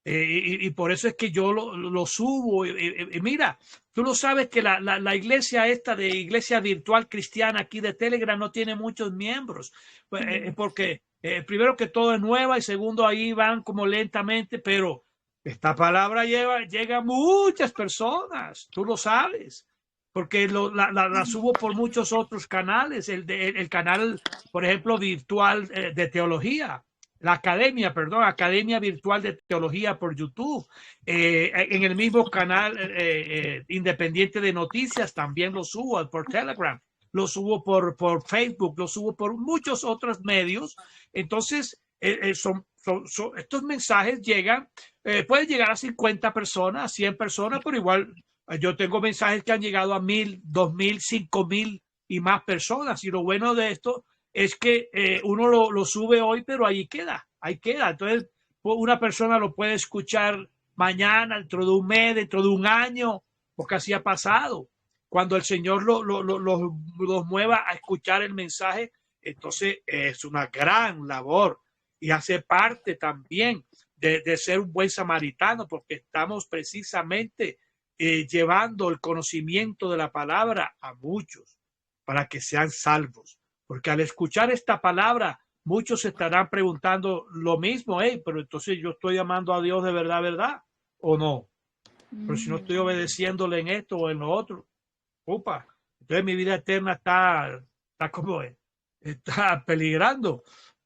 Y por eso es que yo lo subo. Y mira, tú lo sabes que la iglesia esta de iglesia virtual cristiana aquí de Telegram no tiene muchos miembros, porque primero que todo es nueva y segundo ahí van como lentamente, pero esta palabra llega a muchas personas, tú lo sabes, porque la subo por muchos otros canales, el canal, por ejemplo, virtual de teología. La academia, perdón, Academia Virtual de Teología por YouTube, en el mismo canal independiente de noticias, también lo subo por Telegram, lo subo por Facebook, lo subo por muchos otros medios. Entonces, estos mensajes llegan, pueden llegar a 50 personas, a 100 personas, pero igual yo tengo mensajes que han llegado a 1000, 2000, 5000 y más personas. Y lo bueno de esto es que uno lo sube hoy, pero ahí queda, ahí queda. Entonces, una persona lo puede escuchar mañana, dentro de un mes, dentro de un año, porque así ha pasado. Cuando el Señor los mueva a escuchar el mensaje, entonces es una gran labor y hace parte también de ser un buen samaritano, porque estamos precisamente llevando el conocimiento de la palabra a muchos para que sean salvos. Porque al escuchar esta palabra, muchos se estarán preguntando lo mismo, pero entonces yo estoy amando a Dios de verdad, ¿verdad? ¿O no? Pero si no estoy obedeciéndole en esto o en lo otro, opa, entonces mi vida eterna está como está peligrando.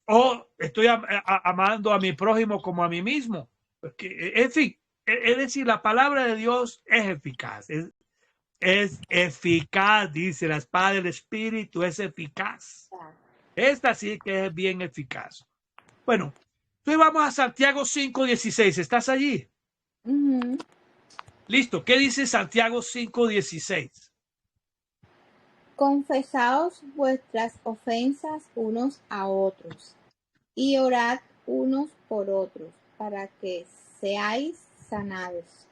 O estoy amando a mi prójimo como a mí mismo. Porque, en fin, es decir, la palabra de Dios es eficaz, es eficaz, dice la espada del Espíritu, es eficaz. Esta sí que es bien eficaz. Bueno, entonces vamos a Santiago 5:16. ¿Estás allí? Ujú. Listo. ¿Qué dice Santiago 5:16? Confesaos vuestras ofensas unos a otros y orad unos por otros para que seáis sanados.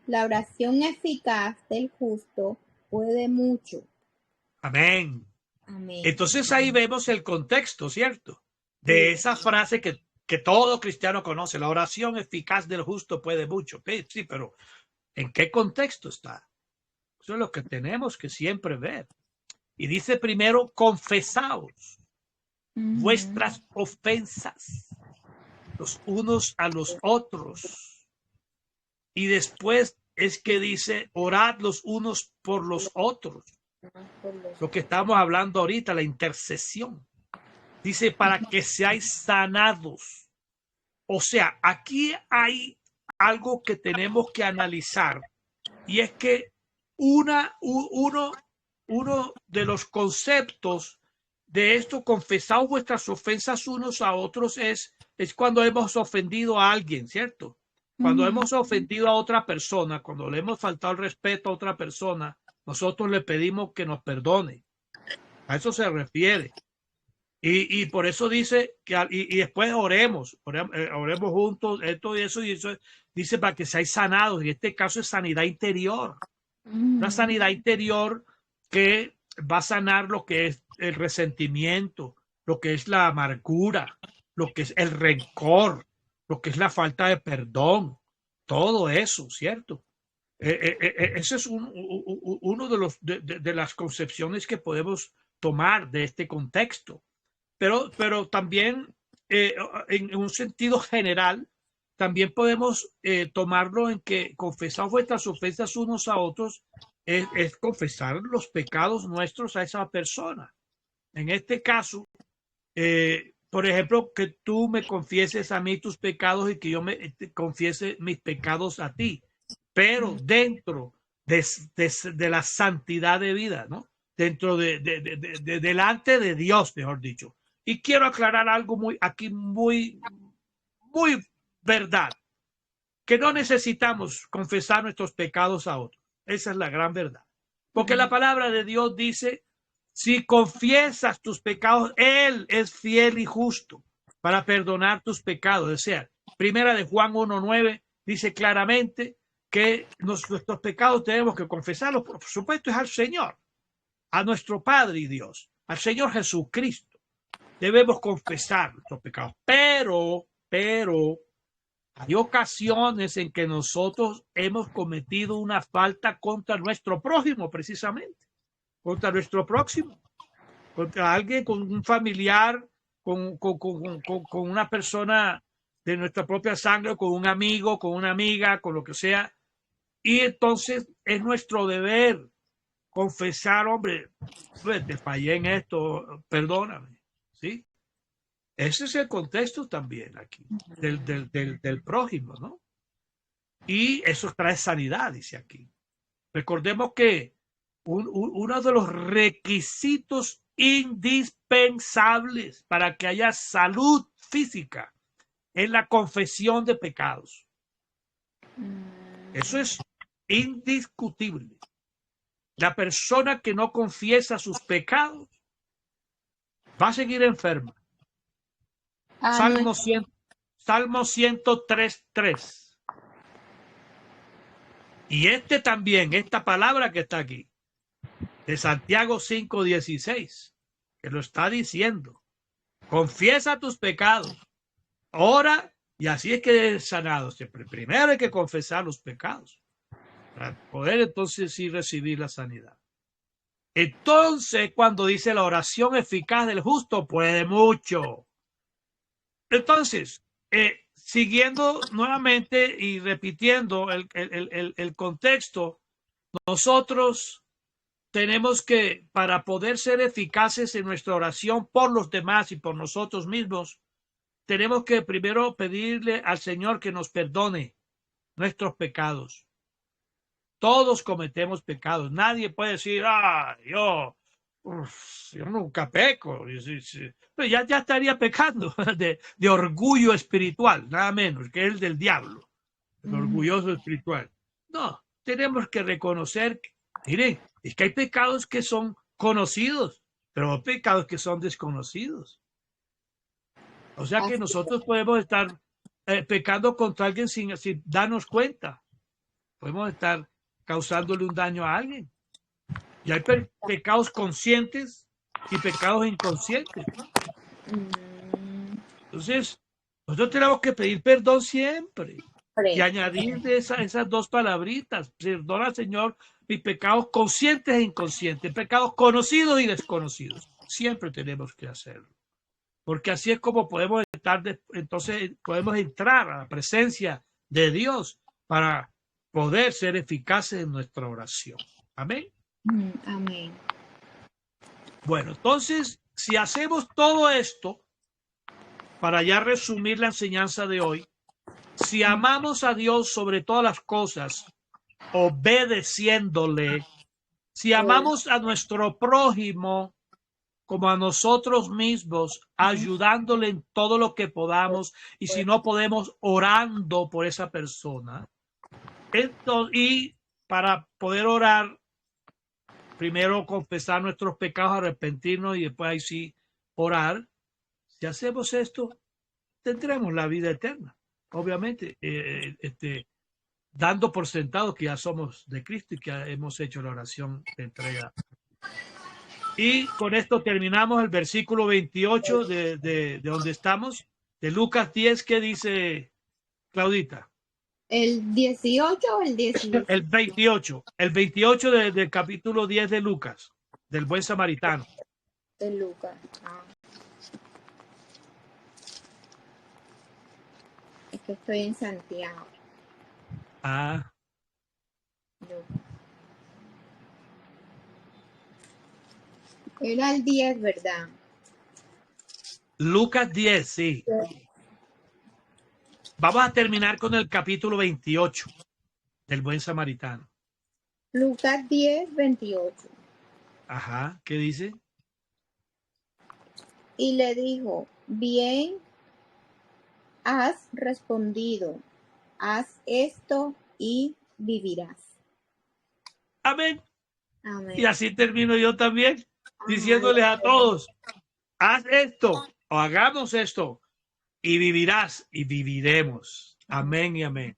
La oración eficaz del justo puede mucho. Amén. Amén. Entonces ahí vemos el contexto, ¿cierto? De Sí. esa frase que todo cristiano conoce. La oración eficaz del justo puede mucho. Sí, pero ¿en qué contexto está? Eso es lo que tenemos que siempre ver. Y dice primero, confesaos Ujú. vuestras ofensas los unos a los otros. Y después es que dice, orad los unos por los otros. Por los Lo que otros. estamos hablando ahorita, la intercesión. Dice, para que seáis sanados. O sea, aquí hay algo que tenemos que analizar. Y es que uno de los conceptos de esto, confesaos vuestras ofensas unos a otros, es cuando hemos ofendido a alguien, ¿cierto? Cuando Ujú. hemos ofendido a otra persona, cuando le hemos faltado el respeto a otra persona, nosotros le pedimos que nos perdone. A eso se refiere. Y por eso dice que y después oremos juntos, esto y eso dice para que seáis sanados. Y este caso es sanidad interior, una Ujú. sanidad interior que va a sanar lo que es el resentimiento, lo que es la amargura, lo que es el rencor, lo que es la falta de perdón, todo eso, ¿cierto? Ese es uno de las concepciones que podemos tomar de este contexto. Pero también en un sentido general, también podemos tomarlo en que confesar vuestras ofensas unos a otros es confesar los pecados nuestros a esa persona. En este caso, por ejemplo, que tú me confieses a mí tus pecados y que yo me confiese mis pecados a ti, pero dentro de la santidad de vida, ¿no? Dentro delante de Dios, mejor dicho. Y quiero aclarar algo muy verdad, que no necesitamos confesar nuestros pecados a otros. Esa es la gran verdad. Porque la palabra de Dios dice, si confiesas tus pecados, Él es fiel y justo para perdonar tus pecados. O sea, primera de Juan 1:9 dice claramente que nuestros pecados tenemos que confesarlos. Por supuesto, es al Señor, a nuestro Padre y Dios, al Señor Jesucristo. Debemos confesar nuestros pecados. Pero, hay ocasiones en que nosotros hemos cometido una falta contra nuestro prójimo, precisamente, contra nuestro próximo, contra alguien, con un familiar, con una persona de nuestra propia sangre, con un amigo, con una amiga, con lo que sea. Y entonces es nuestro deber confesar, hombre, te fallé en esto, perdóname, ¿sí? Ese es el contexto también aquí, del prójimo, ¿no? Y eso trae sanidad, dice aquí. Recordemos que uno de los requisitos indispensables para que haya salud física es la confesión de pecados. Eso es indiscutible. La persona que no confiesa sus pecados va a seguir enferma. Salmo 103:3. Y también, esta palabra que está aquí, de Santiago 5:16, que lo está diciendo. Confiesa tus pecados, ora, y así es que eres sanado. Siempre primero hay que confesar los pecados para poder entonces sí recibir la sanidad. Entonces, cuando dice la oración eficaz del justo, puede mucho. Entonces, siguiendo nuevamente y repitiendo el contexto, nosotros tenemos que, para poder ser eficaces en nuestra oración por los demás y por nosotros mismos, tenemos que primero pedirle al Señor que nos perdone nuestros pecados. Todos cometemos pecados. Nadie puede decir, yo nunca peco. Pero ya estaría pecando de orgullo espiritual, nada menos, que el del diablo, el orgulloso espiritual. No, tenemos que reconocer, miren, es que hay pecados que son conocidos, pero hay pecados que son desconocidos. O sea que nosotros podemos estar pecando contra alguien sin darnos cuenta. Podemos estar causándole un daño a alguien. Y hay pecados conscientes y pecados inconscientes. Entonces, nosotros tenemos que pedir perdón siempre y añadir de esas dos palabritas. Perdona, Señor, mis pecados conscientes e inconscientes, pecados conocidos y desconocidos. Siempre tenemos que hacerlo. Porque así es como podemos entonces podemos entrar a la presencia de Dios para poder ser eficaces en nuestra oración. Amén. Amén. Bueno, entonces, si hacemos todo esto, para ya resumir la enseñanza de hoy, si amamos a Dios sobre todas las cosas, obedeciéndole, si amamos a nuestro prójimo como a nosotros mismos, ayudándole en todo lo que podamos, y si no podemos, orando por esa persona. Entonces, y para poder orar, primero confesar nuestros pecados, arrepentirnos y después ahí sí orar. Si hacemos esto, tendremos la vida eterna. Obviamente, dando por sentado que ya somos de Cristo y que hemos hecho la oración de entrega. Y con esto terminamos el versículo 28 de donde estamos, de Lucas 10, ¿qué dice Claudita? ¿El 18 o el 19? El 28 del capítulo 10 de Lucas, del buen samaritano. De Lucas. Es que estoy en Santiago. Ah. Lucas. Era el 10, ¿verdad? Lucas 10, sí. Vamos a terminar con el capítulo 28 del Buen Samaritano. Lucas 10, 28. Ajá, ¿qué dice? Y le dijo, bien has respondido, haz esto y vivirás. Amén. Amén. Y así termino yo también, Amén. diciéndoles a todos, haz esto o hagamos esto y vivirás y viviremos. Amén y amén.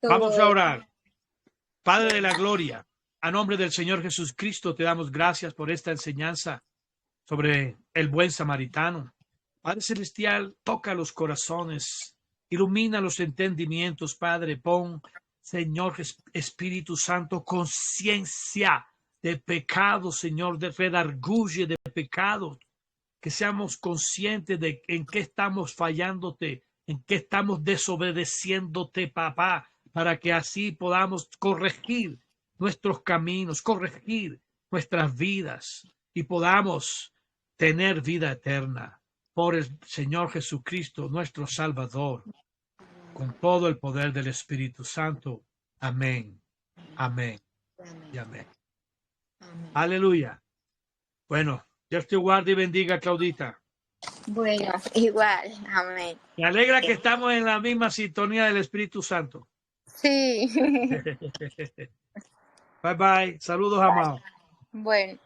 Vamos a Todo orar. Padre de la gloria, a nombre del Señor Jesucristo te damos gracias por esta enseñanza sobre el buen samaritano. Padre Celestial, toca los corazones, ilumina los entendimientos, Padre, pon, Señor Espíritu Santo, conciencia de pecado, Señor, de redarguye de pecado, que seamos conscientes de en qué estamos fallándote, en qué estamos desobedeciéndote, papá, para que así podamos corregir nuestros caminos, corregir nuestras vidas y podamos tener vida eterna por el Señor Jesucristo, nuestro Salvador, con todo el poder del Espíritu Santo. Amén, amén y amén. Amén. Aleluya. Bueno, Dios te guarde y bendiga, Claudita. Bueno, igual, amén. Me alegra que estamos en la misma sintonía del Espíritu Santo. Sí. Bye bye. Saludos, amados. Bueno.